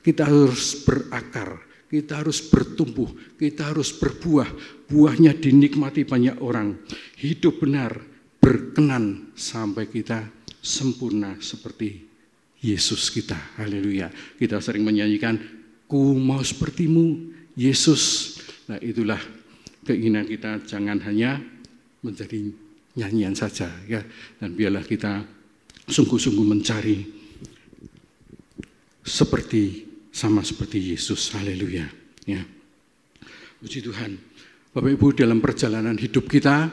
kita harus berakar, kita harus bertumbuh, kita harus berbuah, buahnya dinikmati banyak orang, hidup benar, berkenan sampai kita sempurna seperti Yesus kita. Haleluya. Kita sering menyanyikan, ku mau sepertimu Yesus. Nah, itulah keinginan kita, jangan hanya menjadi nyanyian saja, ya. Dan biarlah kita sungguh-sungguh mencari sama seperti Yesus. Haleluya, ya. Puji Tuhan. Bapak Ibu, dalam perjalanan hidup kita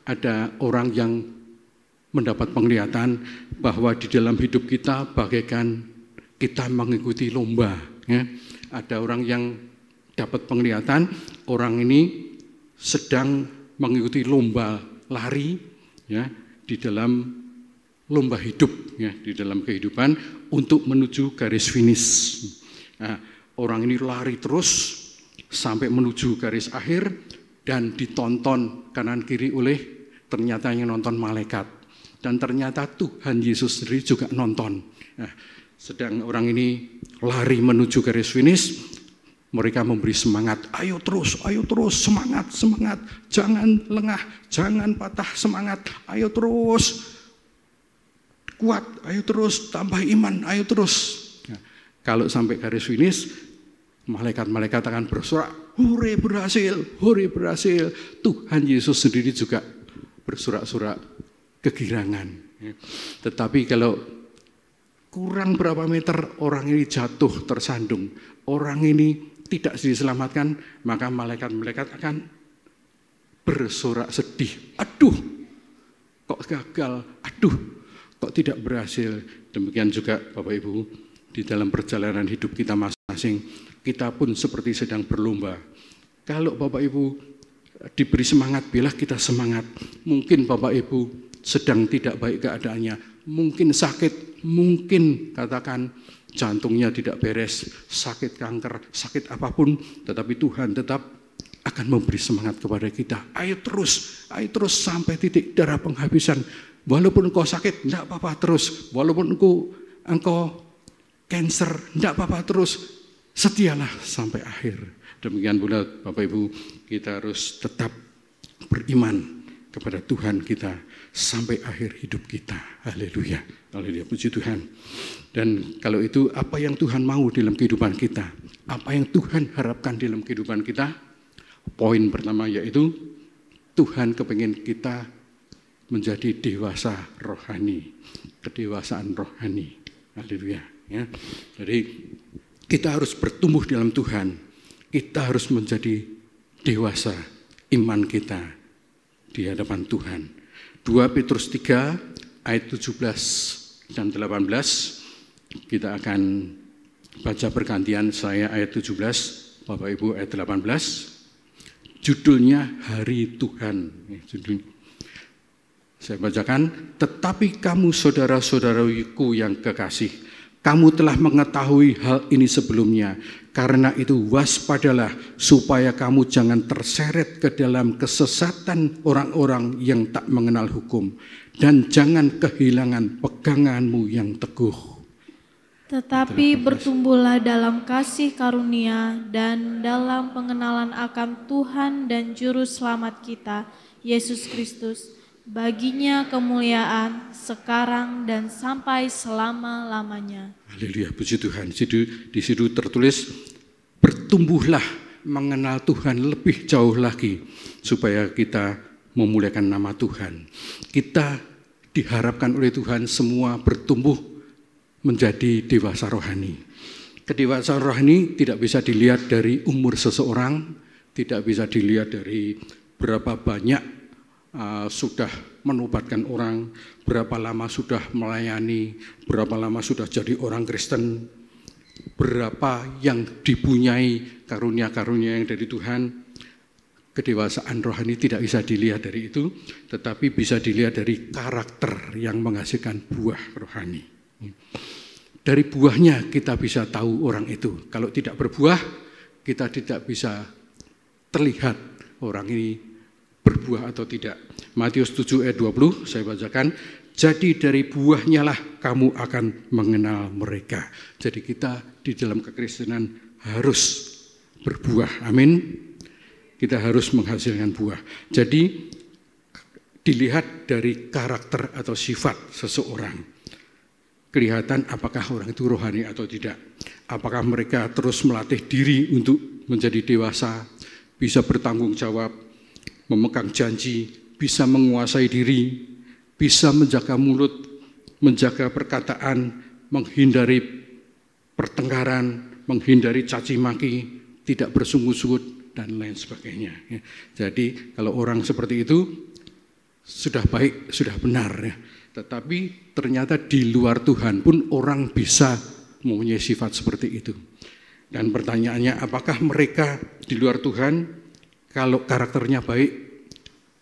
ada orang yang mendapat penglihatan bahwa di dalam hidup kita bagaikan kita mengikuti lomba, ya. Ada orang yang dapat penglihatan orang ini sedang mengikuti lomba lari, ya, di dalam lomba hidup, ya, di dalam kehidupan untuk menuju garis finish. Nah, orang ini lari terus sampai menuju garis akhir dan ditonton kanan kiri oleh, ternyata yang nonton malaikat, dan ternyata Tuhan Yesus sendiri juga nonton. Nah, sedang orang ini lari menuju garis finish, mereka memberi semangat, ayo terus, semangat, jangan lengah, jangan patah semangat, ayo terus, kuat, ayo terus, tambah iman, ayo terus. Nah, kalau sampai garis finish, malaikat-malaikat akan bersorak, hore berhasil, Tuhan Yesus sendiri juga bersorak-sorak, kegirangan. Tetapi kalau kurang berapa meter orang ini jatuh tersandung, orang ini tidak diselamatkan, maka malaikat-malaikat akan bersorak sedih. Aduh, kok gagal? Aduh, kok tidak berhasil? Demikian juga Bapak Ibu, di dalam perjalanan hidup kita masing-masing, kita pun seperti sedang berlomba. Kalau Bapak Ibu diberi semangat, biarlah kita semangat. Mungkin Bapak Ibu sedang tidak baik keadaannya, mungkin sakit, mungkin katakan jantungnya tidak beres, sakit kanker, sakit apapun, tetapi Tuhan tetap akan memberi semangat kepada kita. Ayo terus sampai titik darah penghabisan. Walaupun engkau sakit, tidak apa-apa terus. Walaupun engkau cancer, tidak apa-apa terus. Setialah sampai akhir. Demikian pula Bapak Ibu, kita harus tetap beriman kepada Tuhan kita sampai akhir hidup kita. Haleluya. Haleluya, puji Tuhan. Dan kalau itu, apa yang Tuhan mau dalam kehidupan kita? Apa yang Tuhan harapkan dalam kehidupan kita? Poin pertama yaitu Tuhan kepingin kita menjadi dewasa rohani, kedewasaan rohani. Haleluya. Ya. Jadi kita harus bertumbuh dalam Tuhan. Kita harus menjadi dewasa iman kita di hadapan Tuhan. 2 Petrus 3 ayat 17 dan 18 kita akan baca bergantian, saya ayat 17, Bapak Ibu ayat 18. Judulnya Hari Tuhan. Saya bacakan, tetapi kamu saudara-saudaraku yang kekasih, kamu telah mengetahui hal ini sebelumnya. Karena itu waspadalah supaya kamu jangan terseret ke dalam kesesatan orang-orang yang tak mengenal hukum. Dan jangan kehilangan peganganmu yang teguh. Tetapi bertumbuhlah dalam kasih karunia dan dalam pengenalan akan Tuhan dan Juru Selamat kita, Yesus Kristus. Baginya kemuliaan sekarang dan sampai selama-lamanya. Haleluya, puji Tuhan. Di situ tertulis, bertumbuhlah mengenal Tuhan lebih jauh lagi, supaya kita memuliakan nama Tuhan. Kita diharapkan oleh Tuhan semua bertumbuh menjadi dewasa rohani. Kedewasaan rohani tidak bisa dilihat dari umur seseorang, tidak bisa dilihat dari berapa banyak sudah menobatkan orang, berapa lama sudah melayani, berapa lama sudah jadi orang Kristen, berapa yang dipunyai karunia-karunia yang dari Tuhan. Kedewasaan rohani tidak bisa dilihat dari itu, tetapi bisa dilihat dari karakter yang menghasilkan buah rohani. Dari buahnya kita bisa tahu orang itu. Kalau tidak berbuah, kita tidak bisa terlihat orang ini berbuah atau tidak. Matius 7 ayat 20 saya bacakan, jadi dari buahnya lah kamu akan mengenal mereka. Jadi kita di dalam kekristenan harus berbuah, amin. Kita harus menghasilkan buah. Jadi dilihat dari karakter atau sifat seseorang. Kelihatan apakah orang itu rohani atau tidak. Apakah mereka terus melatih diri untuk menjadi dewasa, bisa bertanggung jawab, memegang janji, bisa menguasai diri, bisa menjaga mulut, menjaga perkataan, menghindari pertengkaran, menghindari caci maki, tidak bersungut-sungut, dan lain sebagainya. Jadi kalau orang seperti itu sudah baik, sudah benar ya. Tetapi ternyata di luar Tuhan pun orang bisa mempunyai sifat seperti itu. Dan pertanyaannya, apakah mereka di luar Tuhan kalau karakternya baik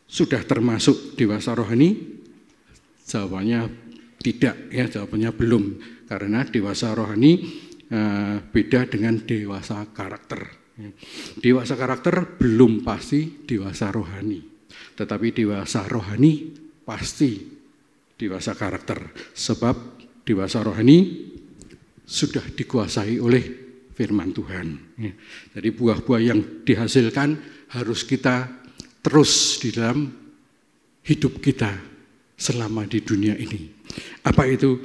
sudah termasuk dewasa rohani? Jawabannya tidak ya, jawabannya belum. Karena dewasa rohani beda dengan dewasa karakter. Dewasa karakter belum pasti dewasa rohani. Tetapi dewasa rohani pasti dewasa karakter. Sebab dewasa rohani sudah dikuasai oleh firman Tuhan. Jadi buah-buah yang dihasilkan harus kita terus di dalam hidup kita selama di dunia ini. Apa itu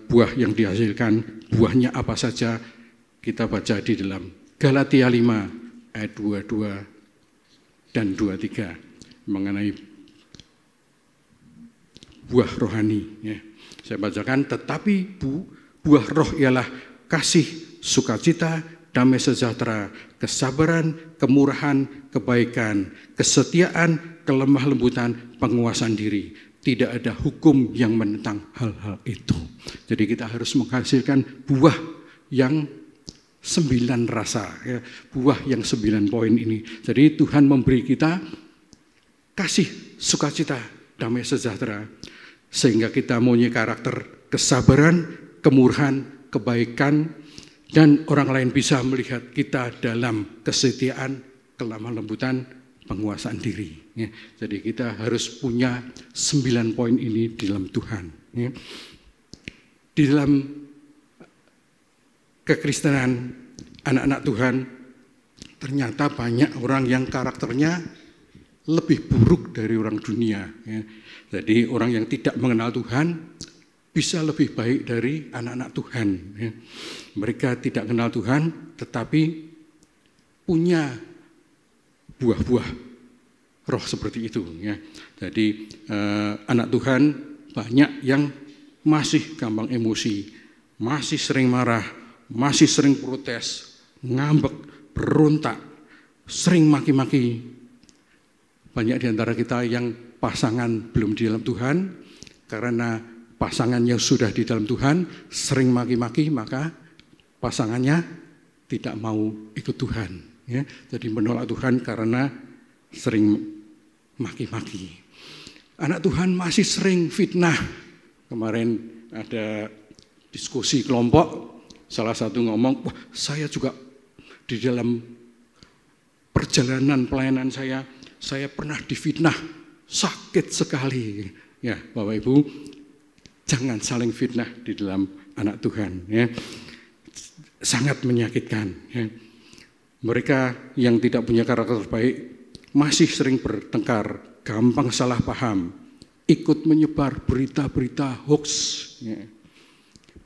buah yang dihasilkan? Buahnya apa saja? Kita baca di dalam Galatia 5 ayat 22 dan 23 mengenai buah rohani. Ya. Saya bacakan, tetapi buah roh ialah kasih, sukacita, damai sejahtera, kesabaran, kemurahan, kebaikan, kesetiaan, kelemah lembutan, penguasaan diri. Tidak ada hukum yang menentang hal-hal itu. Jadi kita harus menghasilkan buah yang 9 rasa, ya, buah yang 9 poin ini. Jadi Tuhan memberi kita kasih, sukacita, damai sejahtera, sehingga kita mempunyai karakter kesabaran, kemurahan, kebaikan, dan orang lain bisa melihat kita dalam kesetiaan, kelemah lembutan, penguasaan diri. Ya. Jadi kita harus punya 9 poin ini di dalam Tuhan. Ya. Di dalam kekristenan anak-anak Tuhan, ternyata banyak orang yang karakternya lebih buruk dari orang dunia. Ya. Jadi orang yang tidak mengenal Tuhan bisa lebih baik dari anak-anak Tuhan. Ya. Mereka tidak kenal Tuhan, tetapi punya buah-buah roh seperti itu. Ya. Jadi anak Tuhan banyak yang masih gampang emosi, masih sering marah, masih sering protes, ngambek, berontak, sering maki-maki. Banyak di antara kita yang pasangan belum di dalam Tuhan, karena pasangan yang sudah di dalam Tuhan sering maki-maki, maka pasangannya tidak mau ikut Tuhan. Ya. Jadi menolak Tuhan karena sering maki-maki. Anak Tuhan masih sering fitnah. Kemarin ada diskusi kelompok, salah satu ngomong, wah saya juga di dalam perjalanan pelayanan saya pernah difitnah, sakit sekali. Ya, Bapak Ibu, jangan saling fitnah di dalam anak Tuhan. Ya. Sangat menyakitkan. Ya. Mereka yang tidak punya karakter baik masih sering bertengkar, gampang salah paham, ikut menyebar berita-berita hoax. Ya.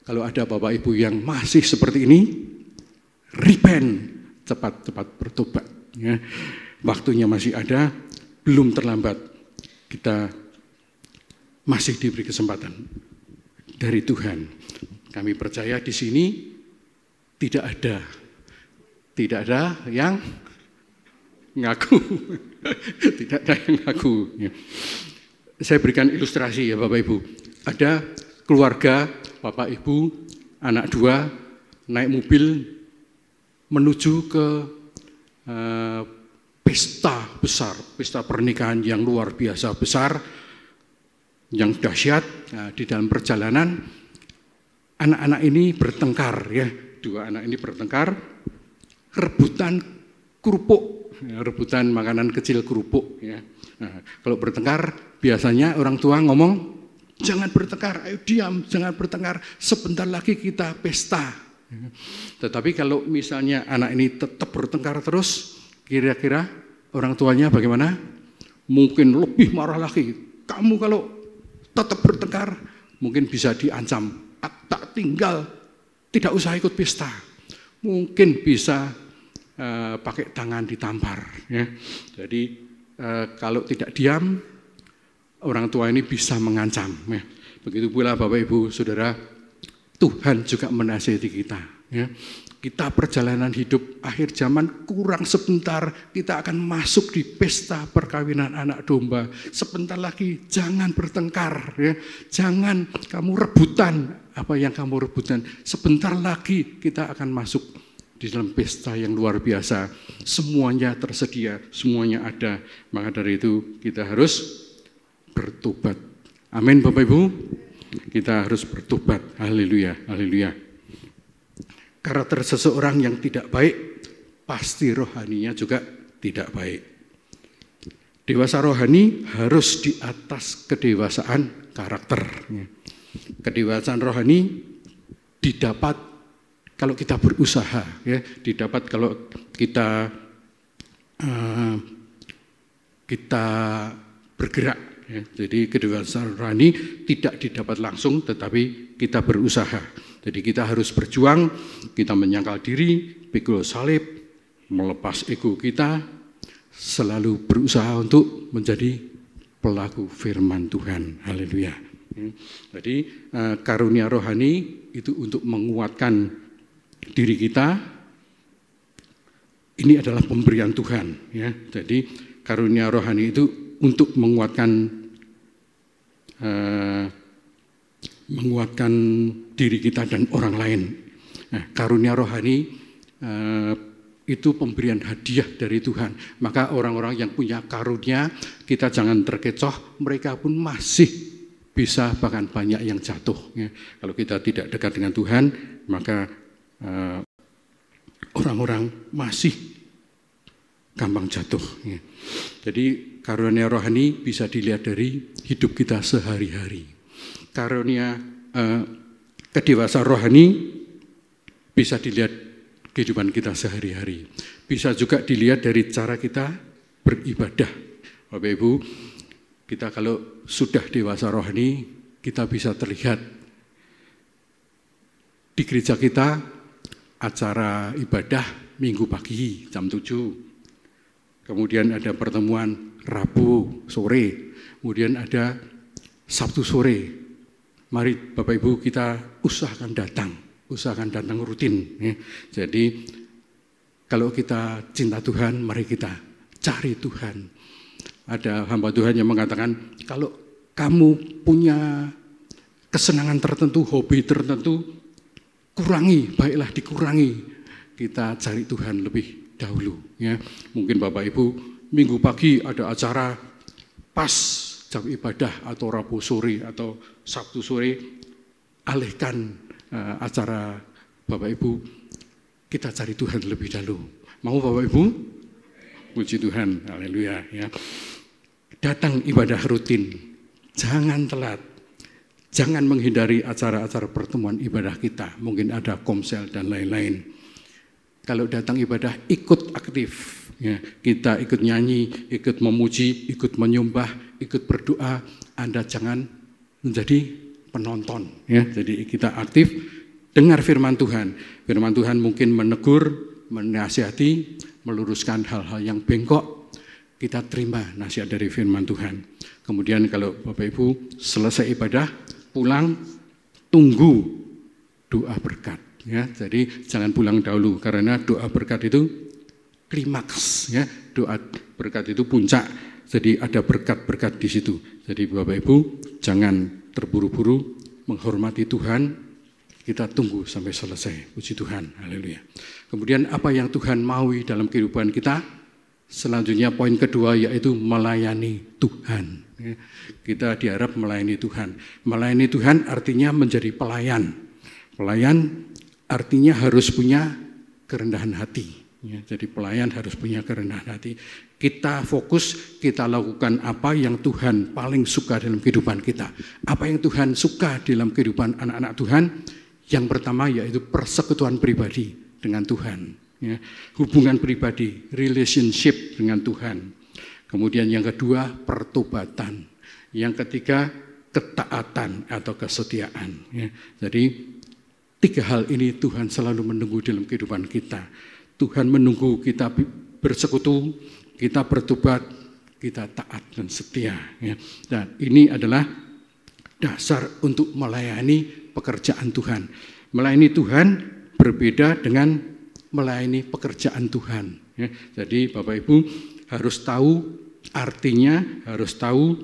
Kalau ada Bapak Ibu yang masih seperti ini, repent, cepat-cepat bertobat. Ya. Waktunya masih ada, belum terlambat. Kita masih diberi kesempatan dari Tuhan. Kami percaya di sini tidak ada yang ngaku, tidak ada yang ngaku. Ya. Saya berikan ilustrasi ya Bapak Ibu. Ada keluarga Bapak Ibu, anak 2 naik mobil menuju ke pesta besar, pesta pernikahan yang luar biasa besar, yang dahsyat. Nah, di dalam perjalanan anak-anak ini bertengkar, ya, 2 anak ini bertengkar, rebutan kerupuk, ya, rebutan makanan kecil kerupuk. Ya. Nah, kalau bertengkar biasanya orang tua ngomong, jangan bertengkar, ayo diam, jangan bertengkar, sebentar lagi kita pesta. Ya. Tetapi kalau misalnya anak ini tetap bertengkar terus, kira-kira orang tuanya bagaimana? Mungkin lebih marah lagi. Kamu kalau tetap bertengkar, mungkin bisa diancam, tak tinggal, tidak usah ikut pesta. Mungkin bisa pakai tangan ditampar. Ya. Jadi kalau tidak diam, orang tua ini bisa mengancam. Ya. Begitu pula Bapak Ibu Saudara, Tuhan juga menasihati kita. Ya. Kita perjalanan hidup akhir zaman kurang sebentar, kita akan masuk di pesta perkawinan anak domba. Sebentar lagi jangan bertengkar, ya. Jangan kamu rebutan apa yang kamu rebutan. Sebentar lagi kita akan masuk di dalam pesta yang luar biasa. Semuanya tersedia, semuanya ada. Maka dari itu kita harus bertobat. Amin Bapak Ibu. Kita harus bertobat. Haleluya, haleluya. Karakter seseorang yang tidak baik, pasti rohaninya juga tidak baik. Dewasa rohani harus di atas kedewasaan karakter. Kedewasaan rohani didapat kalau kita berusaha, ya, didapat kalau kita bergerak. Ya. Jadi kedewasaan rohani tidak didapat langsung, tetapi kita berusaha. Jadi kita harus berjuang, kita menyangkal diri, pikul salib, melepas ego kita, selalu berusaha untuk menjadi pelaku firman Tuhan. Haleluya. Jadi karunia rohani itu untuk menguatkan diri kita. Ini adalah pemberian Tuhan, ya. Jadi karunia rohani itu untuk menguatkan diri kita dan orang lain. Nah, karunia rohani itu pemberian hadiah dari Tuhan. Maka orang-orang yang punya karunia, kita jangan terkecoh, mereka pun masih bisa bahkan banyak yang jatuh. Ya. Kalau kita tidak dekat dengan Tuhan, maka orang-orang masih gampang jatuh. Ya. Jadi karunia rohani bisa dilihat dari hidup kita sehari-hari. Karunia kedewasaan rohani bisa dilihat kehidupan kita sehari-hari. Bisa juga dilihat dari cara kita beribadah. Bapak Ibu, kita kalau sudah dewasa rohani, kita bisa terlihat di gereja kita acara ibadah Minggu pagi jam 7. Kemudian ada pertemuan Rabu sore. Kemudian ada Sabtu sore. Mari Bapak Ibu kita usahakan datang rutin. Ya. Jadi kalau kita cinta Tuhan, mari kita cari Tuhan. Ada hamba Tuhan yang mengatakan, kalau kamu punya kesenangan tertentu, hobi tertentu, kurangi, baiklah dikurangi. Kita cari Tuhan lebih dahulu. Ya. Mungkin Bapak Ibu Minggu pagi ada acara pas jam ibadah atau Rabu sore atau Sabtu sore, alihkan acara Bapak Ibu, kita cari Tuhan lebih dahulu. Mau Bapak Ibu? Puji Tuhan, haleluya. Ya. Datang ibadah rutin, jangan telat, jangan menghindari acara-acara pertemuan ibadah kita. Mungkin ada komsel dan lain-lain. Kalau datang ibadah ikut aktif. Ya, kita ikut nyanyi, ikut memuji, ikut menyembah, ikut berdoa. Anda jangan menjadi penonton. Ya. Jadi kita aktif, dengar firman Tuhan. Firman Tuhan mungkin menegur, menasihati, meluruskan hal-hal yang bengkok. Kita terima nasihat dari firman Tuhan. Kemudian kalau Bapak Ibu selesai ibadah, pulang, tunggu doa berkat. Ya, jadi jangan pulang dahulu karena doa berkat itu klimaks, ya, doa berkat itu puncak. Jadi ada berkat-berkat di situ. Jadi Bapak Ibu jangan terburu-buru menghormati Tuhan. Kita tunggu sampai selesai. Puji Tuhan, haleluya. Kemudian apa yang Tuhan maui dalam kehidupan kita? Selanjutnya poin kedua yaitu melayani Tuhan. Ya, kita diharap melayani Tuhan. Melayani Tuhan artinya menjadi pelayan. Pelayan artinya harus punya kerendahan hati. Ya, jadi pelayan harus punya kerendahan hati. Kita fokus, kita lakukan apa yang Tuhan paling suka dalam kehidupan kita. Apa yang Tuhan suka dalam kehidupan anak-anak Tuhan? Yang pertama yaitu persekutuan pribadi dengan Tuhan. Ya, hubungan pribadi, relationship dengan Tuhan. Kemudian yang kedua, pertobatan. Yang ketiga, ketaatan atau kesetiaan. Ya, jadi 3 hal ini Tuhan selalu menunggu dalam kehidupan kita. Tuhan menunggu kita bersekutu, kita bertobat, kita taat dan setia. Ya. Dan ini adalah dasar untuk melayani pekerjaan Tuhan. Melayani Tuhan berbeda dengan melayani pekerjaan Tuhan. Ya. Jadi Bapak Ibu harus tahu artinya, harus tahu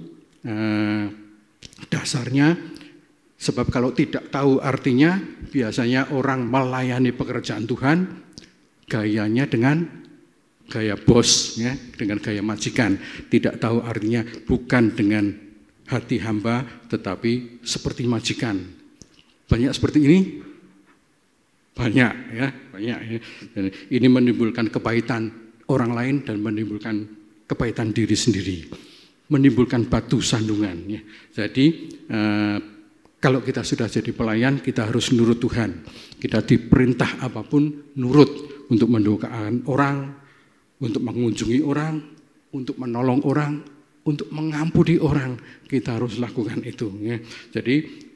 dasarnya. Sebab kalau tidak tahu artinya, biasanya orang melayani pekerjaan Tuhan gayanya dengan gaya bos, ya, dengan gaya majikan. Tidak tahu artinya, bukan dengan hati hamba, tetapi seperti majikan. Banyak seperti ini? Banyak, ya, banyak. Ya. Dan ini menimbulkan kepahitan orang lain dan menimbulkan kepahitan diri sendiri, menimbulkan batu sandungan. Ya. Jadi kalau kita sudah jadi pelayan, kita harus nurut Tuhan. Kita diperintah apapun, nurut. Untuk mendoakan orang, untuk mengunjungi orang, untuk menolong orang, untuk mengampuni orang, kita harus lakukan itu. Ya. Jadi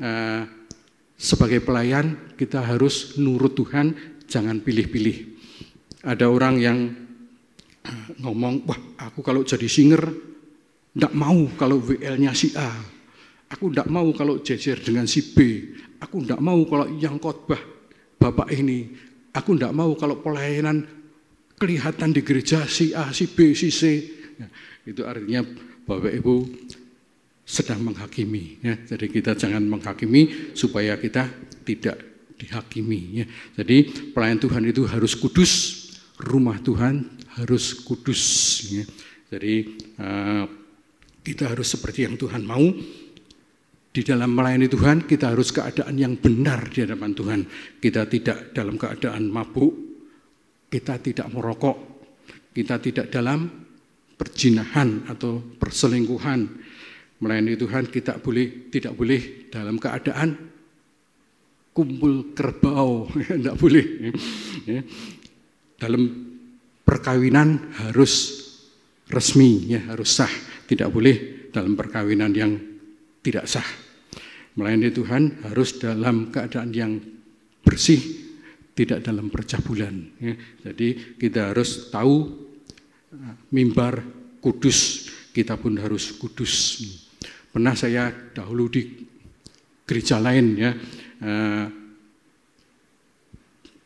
sebagai pelayan kita harus nurut Tuhan, jangan pilih-pilih. Ada orang yang ngomong, wah aku kalau jadi singer, enggak mau kalau WL-nya si A. Aku tidak mau kalau jejer dengan si B. Aku tidak mau kalau yang khotbah Bapak ini. Aku tidak mau kalau pelayanan kelihatan di gereja si A, si B, si C. Ya, itu artinya Bapak Ibu sedang menghakimi. Ya. Jadi kita jangan menghakimi supaya kita tidak dihakimi. Ya. Jadi pelayan Tuhan itu harus kudus, rumah Tuhan harus kudus. Ya. Jadi kita harus seperti yang Tuhan mau. Di dalam melayani Tuhan, kita harus keadaan yang benar di hadapan Tuhan. Kita tidak dalam keadaan mabuk, kita tidak merokok, kita tidak dalam perzinahan atau perselingkuhan. Melayani Tuhan kita tidak boleh dalam keadaan kumpul kerbau, tidak boleh. Dalam perkawinan harus resmi, ya, harus sah. Tidak boleh dalam perkawinan yang tidak sah. Melayani Tuhan harus dalam keadaan yang bersih, tidak dalam percabulan. Ya. Jadi kita harus tahu mimbar kudus, kita pun harus kudus. Pernah saya dahulu di gereja lain, ya,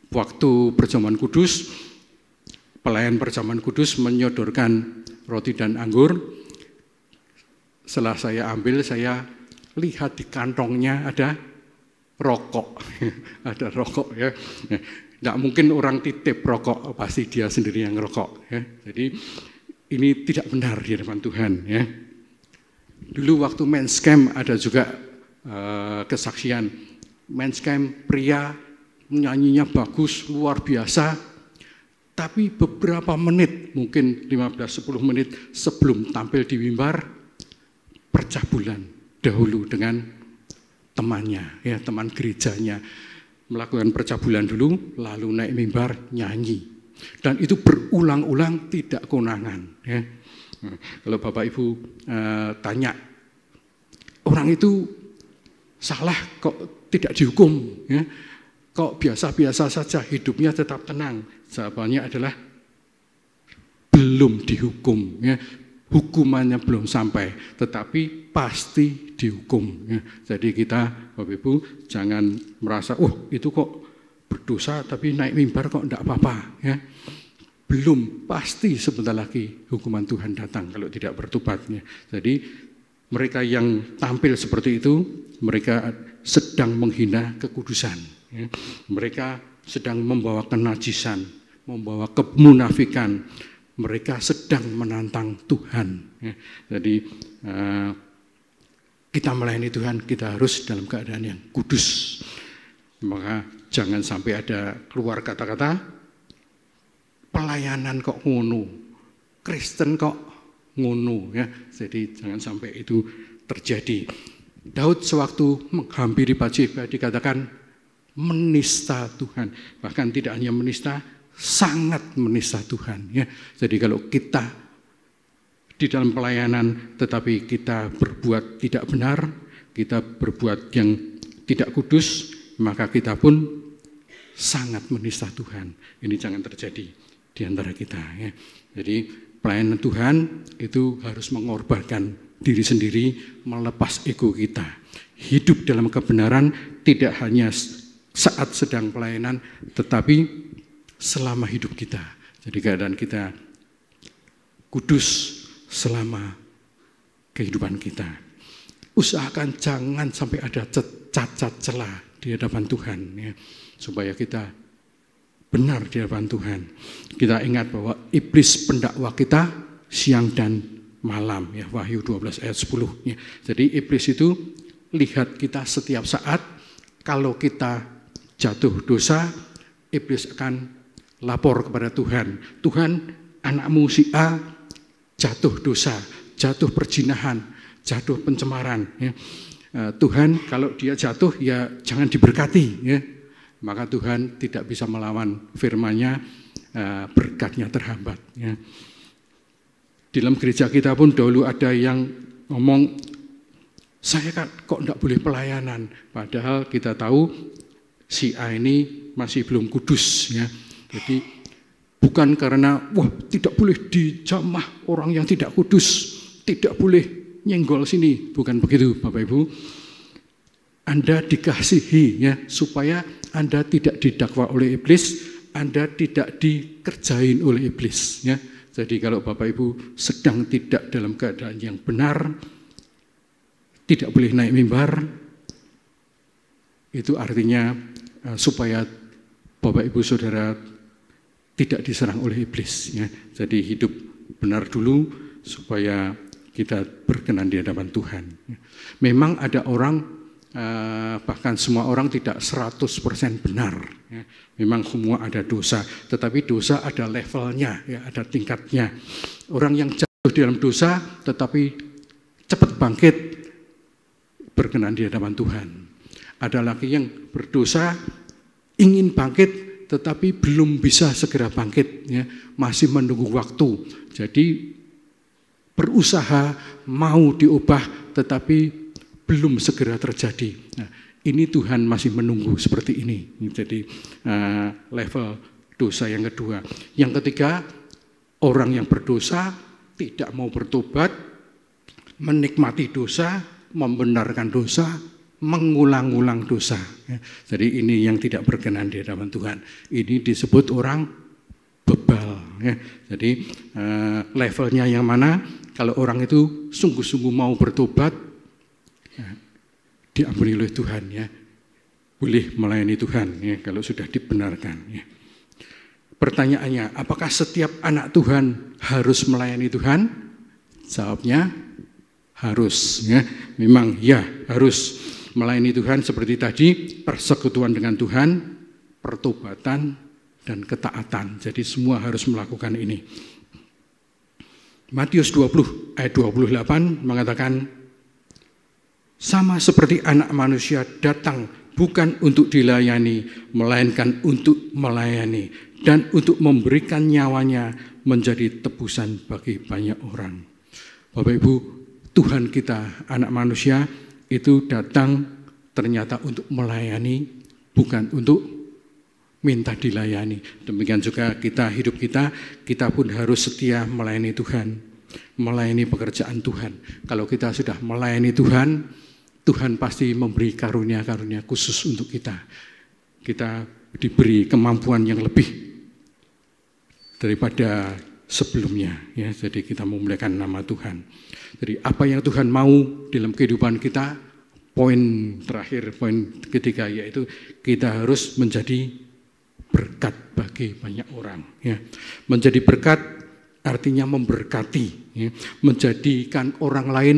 waktu perjamuan kudus, pelayan perjamuan kudus menyodorkan roti dan anggur. Setelah saya ambil, saya lihat di kantongnya ada rokok, ada rokok, ya. Tidak mungkin orang titip rokok, pasti dia sendiri yang ngerokok. Ya. Jadi ini tidak benar di hadapan Tuhan. Ya. Dulu waktu men's camp ada juga kesaksian men's camp pria nyanyinya bagus, luar biasa. Tapi beberapa menit, mungkin 15-10 menit sebelum tampil di mimbar, percabulan dahulu dengan temannya, ya, teman gerejanya, melakukan percabulan dulu, lalu naik mimbar nyanyi, dan itu berulang-ulang tidak konangan. Ya. Kalau Bapak Ibu tanya, orang itu salah kok tidak dihukum, ya? Kok biasa-biasa saja hidupnya tetap tenang? Jawabannya adalah belum dihukum. Ya. Hukumannya belum sampai, tetapi pasti dihukum. Ya. Jadi kita, Bapak Ibu, jangan merasa, oh itu kok berdosa tapi naik mimbar kok enggak apa-apa. Ya. Belum, pasti sebentar lagi hukuman Tuhan datang kalau tidak bertobat. Ya. Jadi mereka yang tampil seperti itu, mereka sedang menghina kekudusan. Ya. Mereka sedang membawa kenajisan, membawa kemunafikan. Mereka sedang menantang Tuhan. Ya. Jadi kita melayani Tuhan, kita harus dalam keadaan yang kudus. Maka jangan sampai ada keluar kata-kata, pelayanan kok ngono, Kristen kok ngono. Ya. Jadi jangan sampai itu terjadi. Daud sewaktu menghampiri Batsheba dikatakan menista Tuhan. Bahkan tidak hanya menista, sangat menista Tuhan. Ya. Jadi kalau kita di dalam pelayanan tetapi kita berbuat tidak benar, kita berbuat yang tidak kudus, maka kita pun sangat menista Tuhan. Ini jangan terjadi di antara kita. Ya. Jadi pelayanan Tuhan itu harus mengorbankan diri sendiri, melepas ego kita. Hidup dalam kebenaran tidak hanya saat sedang pelayanan, tetapi selama hidup kita. Jadi keadaan kita kudus selama kehidupan kita. Usahakan jangan sampai ada cacat celah di hadapan Tuhan, ya, supaya kita benar di hadapan Tuhan. Kita ingat bahwa iblis pendakwa kita siang dan malam, ya, Wahyu 12 ayat 10. Ya. Jadi iblis itu lihat kita setiap saat. Kalau kita jatuh dosa, iblis akan lapor kepada Tuhan. Tuhan, anakmu si A jatuh dosa, jatuh perzinahan, jatuh pencemaran. Ya. Tuhan, kalau dia jatuh ya jangan diberkati. Ya. Maka Tuhan tidak bisa melawan firman-Nya, berkat-Nya terhambat. Ya. Di dalam gereja kita pun dahulu ada yang ngomong, saya kok enggak boleh pelayanan. Padahal kita tahu si A ini masih belum kudus. Ya. Jadi bukan karena, wah tidak boleh dijamah orang yang tidak kudus, tidak boleh nyenggol sini, bukan begitu Bapak Ibu. Anda dikasihi ya, supaya Anda tidak didakwa oleh iblis, Anda tidak dikerjain oleh iblis ya. Jadi kalau Bapak Ibu sedang tidak dalam keadaan yang benar, tidak boleh naik mimbar, itu artinya supaya Bapak Ibu Saudara tidak diserang oleh iblis ya. Jadi hidup benar dulu supaya kita berkenan di hadapan Tuhan. Memang ada orang, bahkan semua orang tidak 100% benar ya. Memang semua ada dosa, tetapi dosa ada levelnya ya, ada tingkatnya. Orang yang jatuh di dalam dosa tetapi cepat bangkit berkenan di hadapan Tuhan. Ada lagi yang berdosa ingin bangkit tetapi belum bisa segera bangkit ya, masih menunggu waktu. Jadi berusaha mau diubah tetapi belum segera terjadi. Nah, ini Tuhan masih menunggu seperti ini. Jadi level dosa yang kedua. Yang ketiga, orang yang berdosa tidak mau bertobat, menikmati dosa, membenarkan dosa, mengulang-ulang dosa. Jadi ini yang tidak berkenan di hadapan Tuhan. Ini disebut orang bebal. Jadi levelnya yang mana? Kalau orang itu sungguh-sungguh mau bertobat, diampuni oleh Tuhan ya, boleh melayani Tuhan ya, kalau sudah dibenarkan ya. Pertanyaannya, apakah setiap anak Tuhan harus melayani Tuhan? Jawabnya harus ya. Memang ya harus melayani Tuhan seperti tadi, persekutuan dengan Tuhan, pertobatan dan ketaatan. Jadi semua harus melakukan ini. Matius 20 ayat 28 mengatakan, sama seperti anak manusia datang bukan untuk dilayani, melainkan untuk melayani dan untuk memberikan nyawanya menjadi tebusan bagi banyak orang. Bapak Ibu, Tuhan kita anak manusia itu datang ternyata untuk melayani, bukan untuk minta dilayani. Demikian juga kita, hidup kita pun harus setia melayani Tuhan, melayani pekerjaan Tuhan. Kalau kita sudah melayani Tuhan, Tuhan pasti memberi karunia-karunia khusus untuk kita. Kita diberi kemampuan yang lebih daripada sebelumnya. Ya, jadi kita memuliakan nama Tuhan. Jadi apa yang Tuhan mau dalam kehidupan kita, poin terakhir, poin ketiga, yaitu kita harus menjadi berkat bagi banyak orang. Ya. Menjadi berkat artinya memberkati, ya. Menjadikan orang lain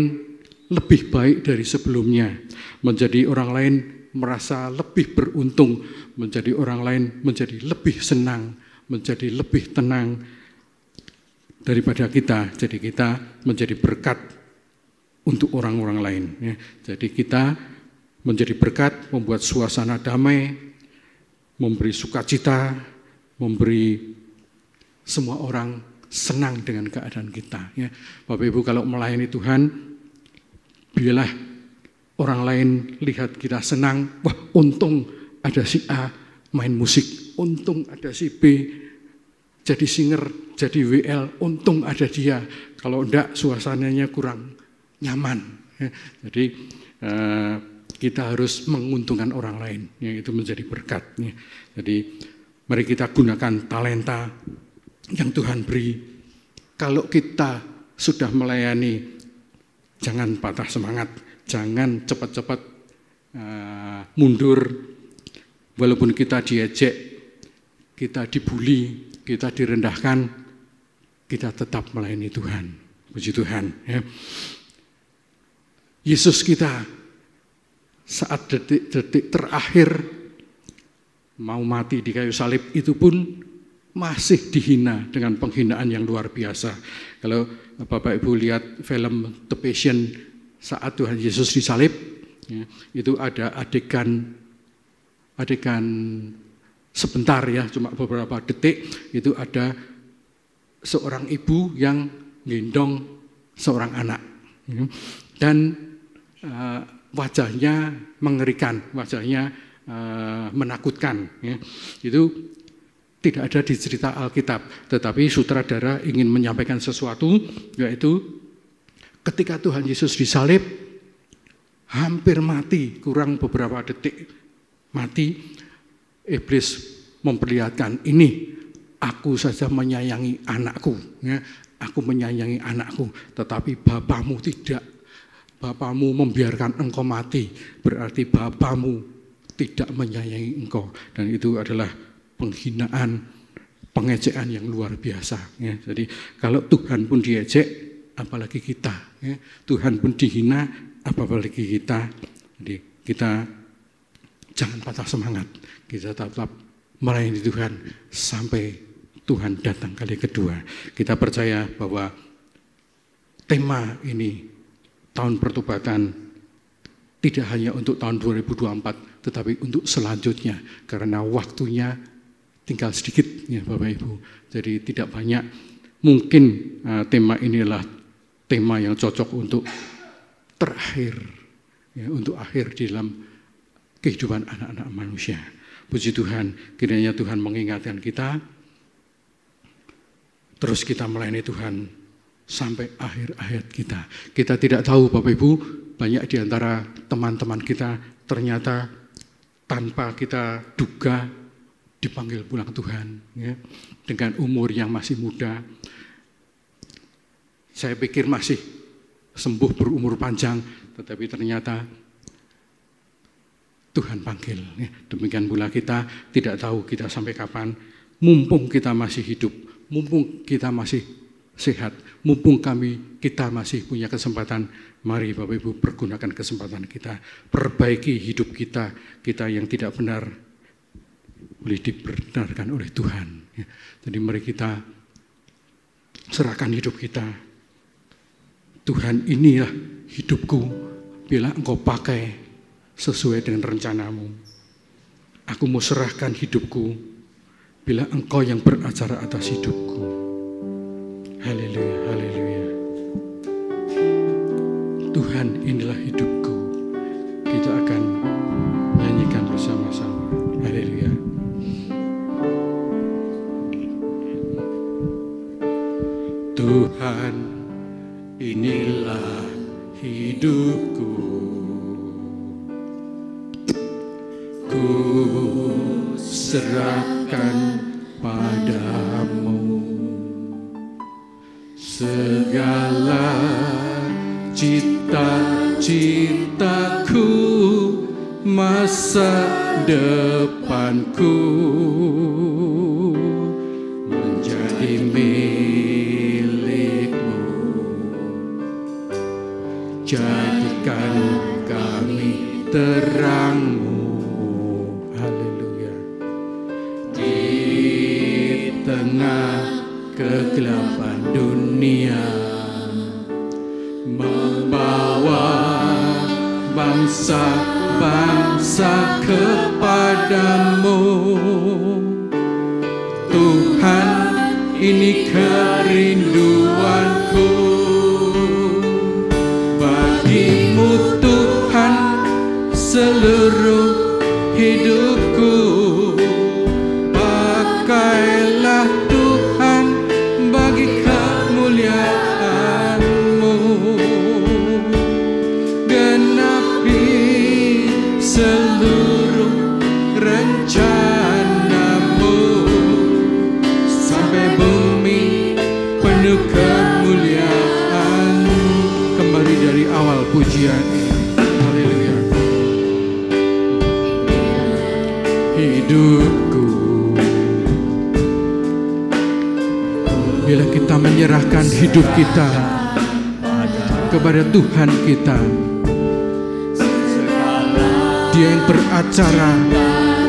lebih baik dari sebelumnya, menjadi orang lain merasa lebih beruntung, menjadi orang lain menjadi lebih senang, menjadi lebih tenang daripada kita. Jadi kita menjadi berkat untuk orang-orang lain. Ya. Jadi kita menjadi berkat, membuat suasana damai, memberi sukacita, memberi semua orang senang dengan keadaan kita. Ya. Bapak Ibu, kalau melayani Tuhan, biarlah orang lain lihat kita senang, wah untung ada si A main musik, untung ada si B jadi singer, jadi WL, untung ada dia. Kalau enggak suasananya kurang nyaman. Ya. Jadi kita harus menguntungkan orang lain, yaitu menjadi berkat. Ya. Jadi mari kita gunakan talenta yang Tuhan beri. Kalau kita sudah melayani, jangan patah semangat, jangan cepat-cepat mundur. Walaupun kita diejek, kita dibully, kita direndahkan, kita tetap melayani Tuhan. Puji Tuhan. Ya. Yesus kita saat detik-detik terakhir mau mati di kayu salib itu pun masih dihina dengan penghinaan yang luar biasa. Kalau Bapak Ibu lihat film The Passion saat Tuhan Yesus disalib, ya, itu ada adegan sebentar ya, cuma beberapa detik, itu ada seorang ibu yang gendong seorang anak, ya, dan wajahnya mengerikan, wajahnya menakutkan. Ya. Itu tidak ada di cerita Alkitab, tetapi sutradara ingin menyampaikan sesuatu, yaitu ketika Tuhan Yesus disalib, hampir mati, kurang beberapa detik mati, iblis memperlihatkan, ini aku saja menyayangi anakku, ya, aku menyayangi anakku, tetapi Bapamu tidak. Bapamu membiarkan engkau mati, berarti Bapamu tidak menyayangi engkau. Dan itu adalah penghinaan, pengejaan yang luar biasa. Ya. Jadi kalau Tuhan pun diejek, apalagi kita. Ya. Tuhan pun dihina, apalagi kita. Jadi kita jangan patah semangat. Kita tetap melayani Tuhan sampai Tuhan datang kali kedua. Kita percaya bahwa tema ini, tahun pertobatan, tidak hanya untuk tahun 2024, tetapi untuk selanjutnya, karena waktunya tinggal sedikit, ya Bapak Ibu. Jadi tidak banyak. Mungkin tema inilah tema yang cocok untuk terakhir, ya, untuk akhir di dalam kehidupan anak-anak manusia. Puji Tuhan, kiranya Tuhan mengingatkan kita, terus kita melayani Tuhan sampai akhir hayat kita. Kita tidak tahu Bapak Ibu, banyak di antara teman-teman kita ternyata tanpa kita duga dipanggil pulang Tuhan, ya, dengan umur yang masih muda. Saya pikir masih sembuh berumur panjang, tetapi ternyata Tuhan panggil. Ya. Demikian pula kita tidak tahu kita sampai kapan, mumpung kita masih hidup, mumpung kita masih sehat, mumpung kita masih punya kesempatan, mari Bapak Ibu pergunakan kesempatan kita, perbaiki hidup kita yang tidak benar boleh dibenarkan oleh Tuhan. Ya. Jadi mari kita serahkan hidup kita. Tuhan, inilah hidupku, bila Engkau pakai sesuai dengan rencanamu. Aku mau serahkan hidupku, bila Engkau yang beracara atas hidupku. Haleluya, haleluya. Tuhan, inilah hidupku. Kita akan nyanyikan bersama-sama. Haleluya. Tuhan, inilah hidupku. Ku serahkan padamu segala cita-citaku, masa depanku menjadi milikmu. Jadikan kami terangmu, haleluya, di tengah kegelapan dunia, membawa bangsa-bangsa kepadamu. Tuhan, ini kerinduanku, bagimu Tuhan seluruh hidupku. Pakailah Tuhan bagi kemuliaan-Mu, genapi seluruh rencana-Mu, sampai bumi penuh kemuliaan-Mu. Kembali dari awal pujian ini, haleluya. Hidupku, bila kita menyerahkan hidup kita kepada Tuhan kita, Dia yang beracara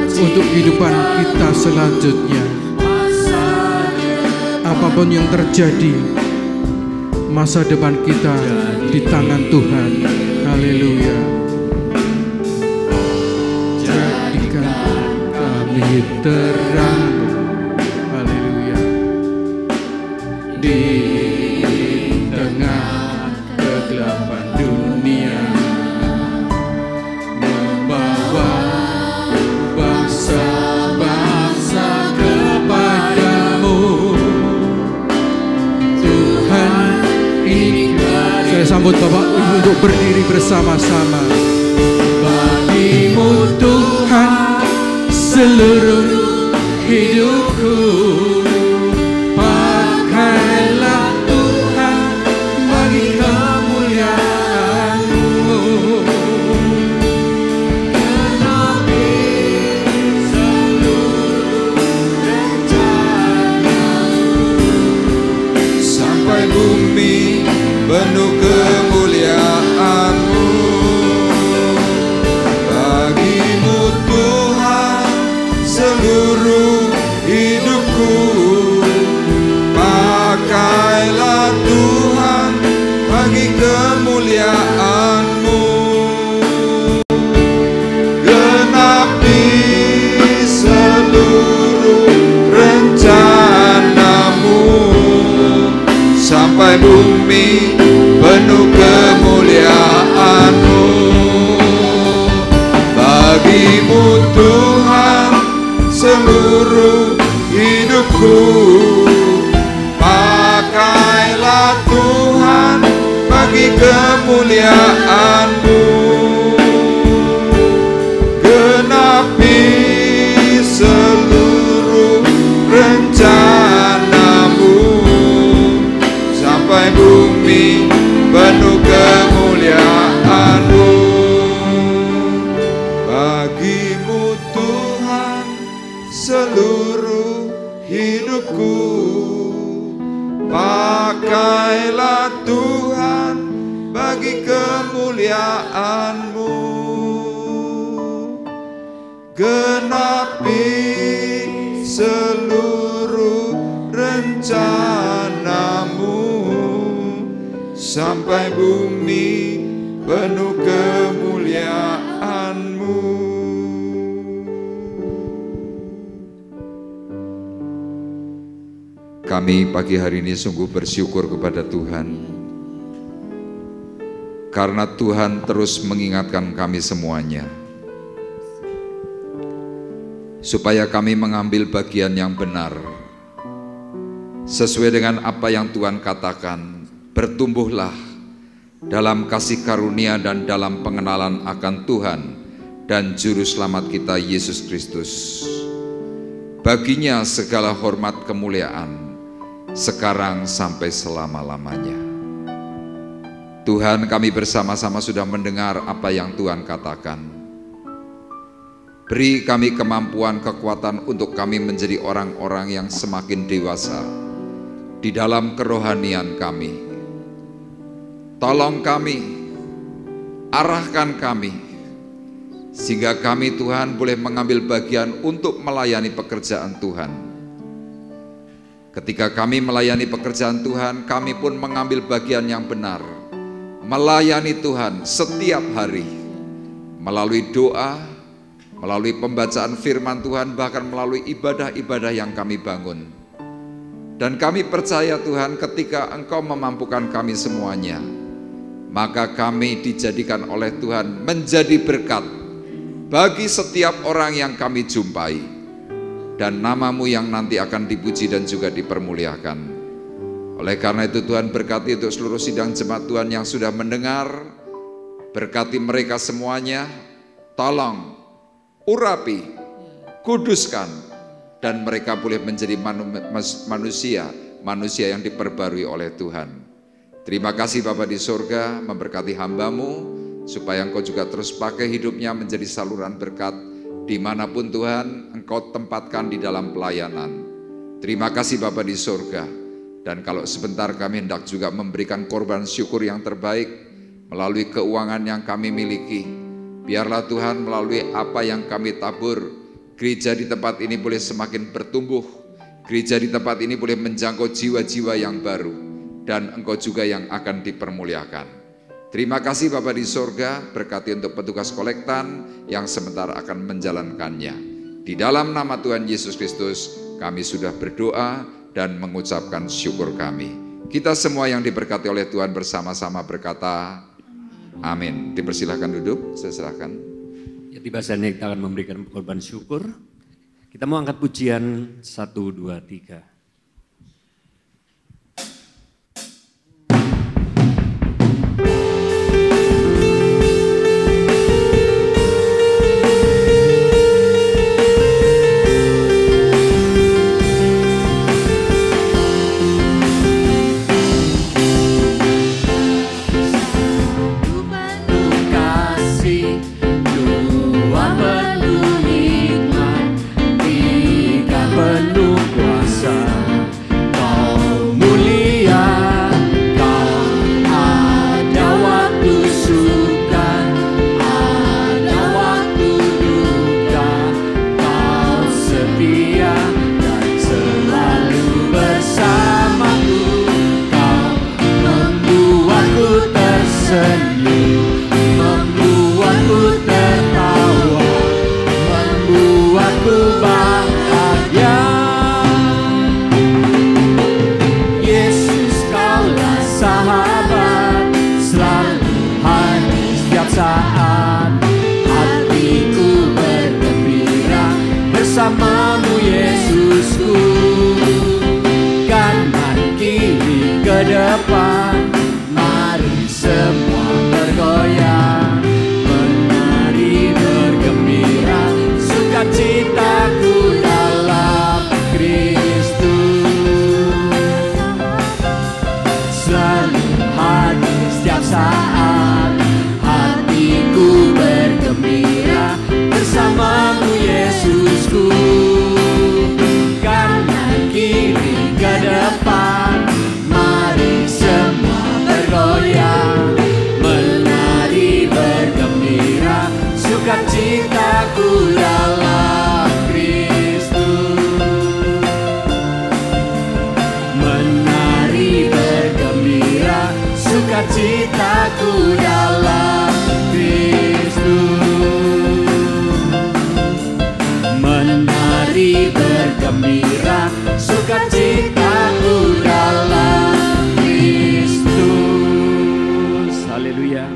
untuk kehidupan kita selanjutnya. Apapun yang terjadi, masa depan kita di tangan Tuhan. Haleluya. Jadikan kami terang, haleluya, di tengah kegelapan dunia, membawa bangsa-bangsa kepadamu. Tuhan, ini saya sambut Sambut Bapak Ibu untuk berdiri bersama-sama. Bagimu Tuhan seluruh hidupku, pakailah Tuhan bagi kemuliaan-Mu. Genapi seluruh rencana-Mu, sampai bumi penuh kemuliaan-Mu. Bagimu Tuhan seluruh hidupku, pakailah Tuhan bagi kemuliaan-Mu. Genapi seluruh rencana-Mu, sampai bumi penuh kemuliaan-Mu. Bagimu Tuhan seluruh hidupku, pakailah Tuhan bagi kemuliaan-Mu. Genapi seluruh rencana-Mu, sampai bumi penuh kemuliaan-Mu. Bagimu Tuhan seluruh hidupku, pakailah Tuhan bagi kemuliaan-Mu. Genapi seluruh rencana-Mu, sampai bumi penuh kemuliaan-Mu. Kami pagi hari ini sungguh bersyukur kepada Tuhan, karena Tuhan terus mengingatkan kami semuanya, supaya kami mengambil bagian yang benar, sesuai dengan apa yang Tuhan katakan. Bertumbuhlah dalam kasih karunia dan dalam pengenalan akan Tuhan dan Juru Selamat kita Yesus Kristus. Baginya segala hormat kemuliaan, sekarang sampai selama-lamanya. Tuhan, kami bersama-sama sudah mendengar apa yang Tuhan katakan. Beri kami kemampuan, kekuatan untuk kami menjadi orang-orang yang semakin dewasa di dalam kerohanian kami. Tolong kami, arahkan kami, sehingga kami Tuhan boleh mengambil bagian untuk melayani pekerjaan Tuhan. Ketika kami melayani pekerjaan Tuhan, kami pun mengambil bagian yang benar, melayani Tuhan setiap hari, melalui doa, melalui pembacaan firman Tuhan, bahkan melalui ibadah-ibadah yang kami bangun. Dan kami percaya Tuhan, ketika Engkau memampukan kami semuanya, maka kami dijadikan oleh Tuhan menjadi berkat bagi setiap orang yang kami jumpai, dan nama-Mu yang nanti akan dipuji dan juga dipermuliakan. Oleh karena itu Tuhan, berkati untuk seluruh sidang jemaat Tuhan yang sudah mendengar, berkati mereka semuanya, tolong urapi, kuduskan, dan mereka boleh menjadi manusia yang diperbarui oleh Tuhan. Terima kasih Bapa di surga, memberkati hamba-Mu, supaya Engkau juga terus pakai hidupnya menjadi saluran berkat dimanapun Tuhan Engkau tempatkan di dalam pelayanan. Terima kasih Bapa di surga. Dan kalau sebentar kami hendak juga memberikan korban syukur yang terbaik melalui keuangan yang kami miliki, biarlah Tuhan melalui apa yang kami tabur, gereja di tempat ini boleh semakin bertumbuh, gereja di tempat ini boleh menjangkau jiwa-jiwa yang baru, dan Engkau juga yang akan dipermuliakan. Terima kasih Bapa di sorga, berkati untuk petugas kolektan yang sebentar akan menjalankannya. Di dalam nama Tuhan Yesus Kristus kami sudah berdoa dan mengucapkan syukur kami. Kita semua yang diberkati oleh Tuhan bersama-sama berkata amin. Dipersilahkan duduk, saya serahkan. Ya, tiba saatnya kita akan memberikan korban syukur. Kita mau angkat pujian 1, 2, 3. bersamamu Yesusku, kanan kiri ke depan, mari semua bergoyang, menari bergembira, sukacitaku dalam Kristus. Selalu hadir setiap saat, hatiku bergembira bersamamu Yesusku, kanan kiri ke depan, mari semua bergoyang, menari bergembira, sukacitaku dalam Kristus. Menari bergembira, sukacitaku dalam Kristus. Menari bergembira, sukacitaku dalam Kristus. Haleluya.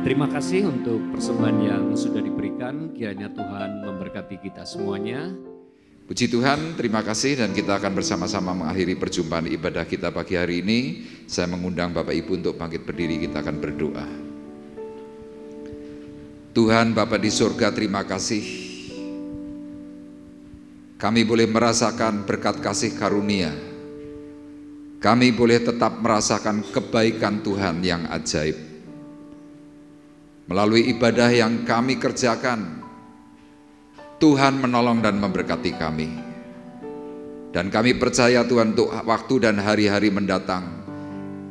Terima kasih untuk persembahan yang sudah diberikan. Kiranya Tuhan memberkati kita semuanya. Puji Tuhan, terima kasih, dan kita akan bersama-sama mengakhiri perjumpaan ibadah kita pagi hari ini. Saya mengundang Bapak Ibu untuk bangkit berdiri, kita akan berdoa. Tuhan Bapa di surga, terima kasih. Kami boleh merasakan berkat kasih karunia. Kami boleh tetap merasakan kebaikan Tuhan yang ajaib. Melalui ibadah yang kami kerjakan, Tuhan menolong dan memberkati kami. Dan kami percaya Tuhan, untuk waktu dan hari-hari mendatang,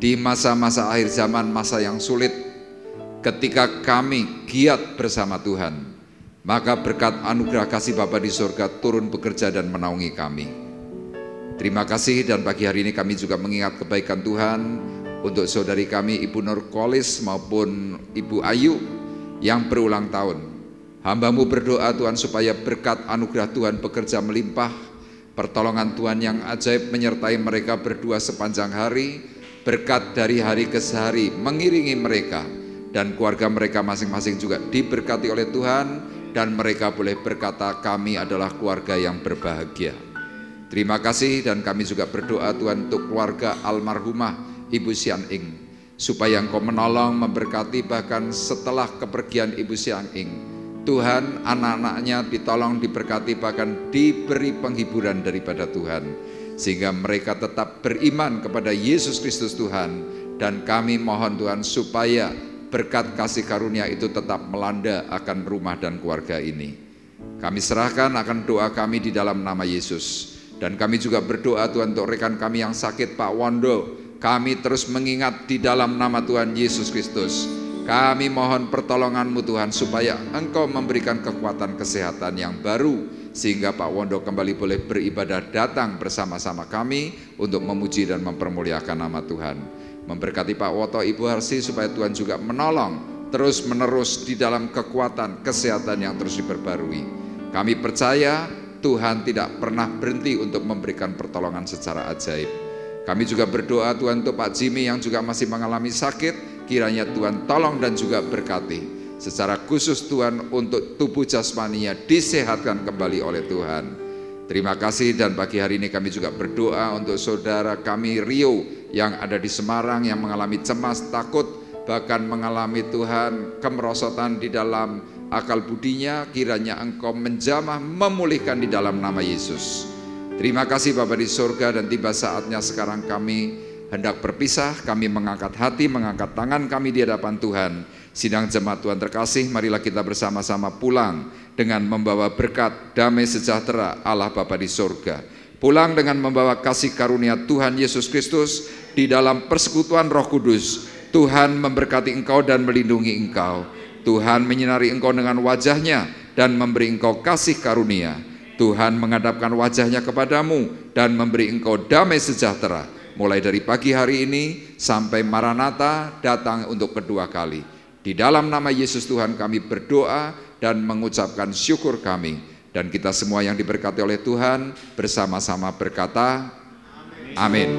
di masa-masa akhir zaman, masa yang sulit, ketika kami giat bersama Tuhan, maka berkat anugerah kasih Bapa di surga turun bekerja dan menaungi kami. Terima kasih, dan pagi hari ini kami juga mengingat kebaikan Tuhan untuk saudari kami Ibu Nurkolis maupun Ibu Ayu yang berulang tahun. Hamba-Mu berdoa Tuhan supaya berkat anugerah Tuhan bekerja melimpah, pertolongan Tuhan yang ajaib menyertai mereka berdua sepanjang hari, berkat dari hari ke hari mengiringi mereka, dan keluarga mereka masing-masing juga diberkati oleh Tuhan, dan mereka boleh berkata, kami adalah keluarga yang berbahagia. Terima kasih, dan kami juga berdoa Tuhan untuk keluarga almarhumah Ibu Sian Ing, supaya Engkau menolong, memberkati, bahkan setelah kepergian Ibu Sian Ing, Tuhan, anak-anaknya ditolong, diberkati, bahkan diberi penghiburan daripada Tuhan, sehingga mereka tetap beriman kepada Yesus Kristus Tuhan. Dan kami mohon Tuhan supaya berkat kasih karunia itu tetap melanda akan rumah dan keluarga ini. Kami serahkan akan doa kami di dalam nama Yesus. Dan kami juga berdoa Tuhan untuk rekan kami yang sakit, Pak Wondo. Kami terus mengingat di dalam nama Tuhan Yesus Kristus. Kami mohon pertolongan-Mu Tuhan, supaya Engkau memberikan kekuatan kesehatan yang baru, sehingga Pak Wondo kembali boleh beribadah datang bersama-sama kami untuk memuji dan mempermuliakan nama Tuhan. Memberkati Pak Woto, Ibu Harsi, supaya Tuhan juga menolong terus menerus di dalam kekuatan kesehatan yang terus diperbarui. Kami percaya Tuhan tidak pernah berhenti untuk memberikan pertolongan secara ajaib. Kami juga berdoa Tuhan untuk Pak Jimmy yang juga masih mengalami sakit. Kiranya Tuhan tolong dan juga berkati. Secara khusus Tuhan untuk tubuh jasmaninya disehatkan kembali oleh Tuhan. Terima kasih, dan pagi hari ini kami juga berdoa untuk saudara kami Rio yang ada di Semarang, yang mengalami cemas, takut, bahkan mengalami Tuhan kemerosotan di dalam akal budinya. Kiranya Engkau menjamah, memulihkan di dalam nama Yesus. Terima kasih Bapa di surga, dan tiba saatnya sekarang kami hendak berpisah. Kami mengangkat hati, mengangkat tangan kami di hadapan Tuhan. Sidang jemaat Tuhan terkasih, marilah kita bersama-sama pulang dengan membawa berkat damai sejahtera Allah Bapa di surga. Pulang dengan membawa kasih karunia Tuhan Yesus Kristus di dalam persekutuan Roh Kudus. Tuhan memberkati engkau dan melindungi engkau. Tuhan menyinari engkau dengan wajahnya dan memberi engkau kasih karunia. Tuhan menghadapkan wajahnya kepadamu dan memberi engkau damai sejahtera. Mulai dari pagi hari ini sampai Maranatha datang untuk kedua kali. Di dalam nama Yesus Tuhan kami berdoa dan mengucapkan syukur kami. Dan kita semua yang diberkati oleh Tuhan bersama-sama berkata, amin.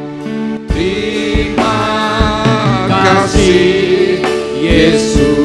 Terima kasih Yesus.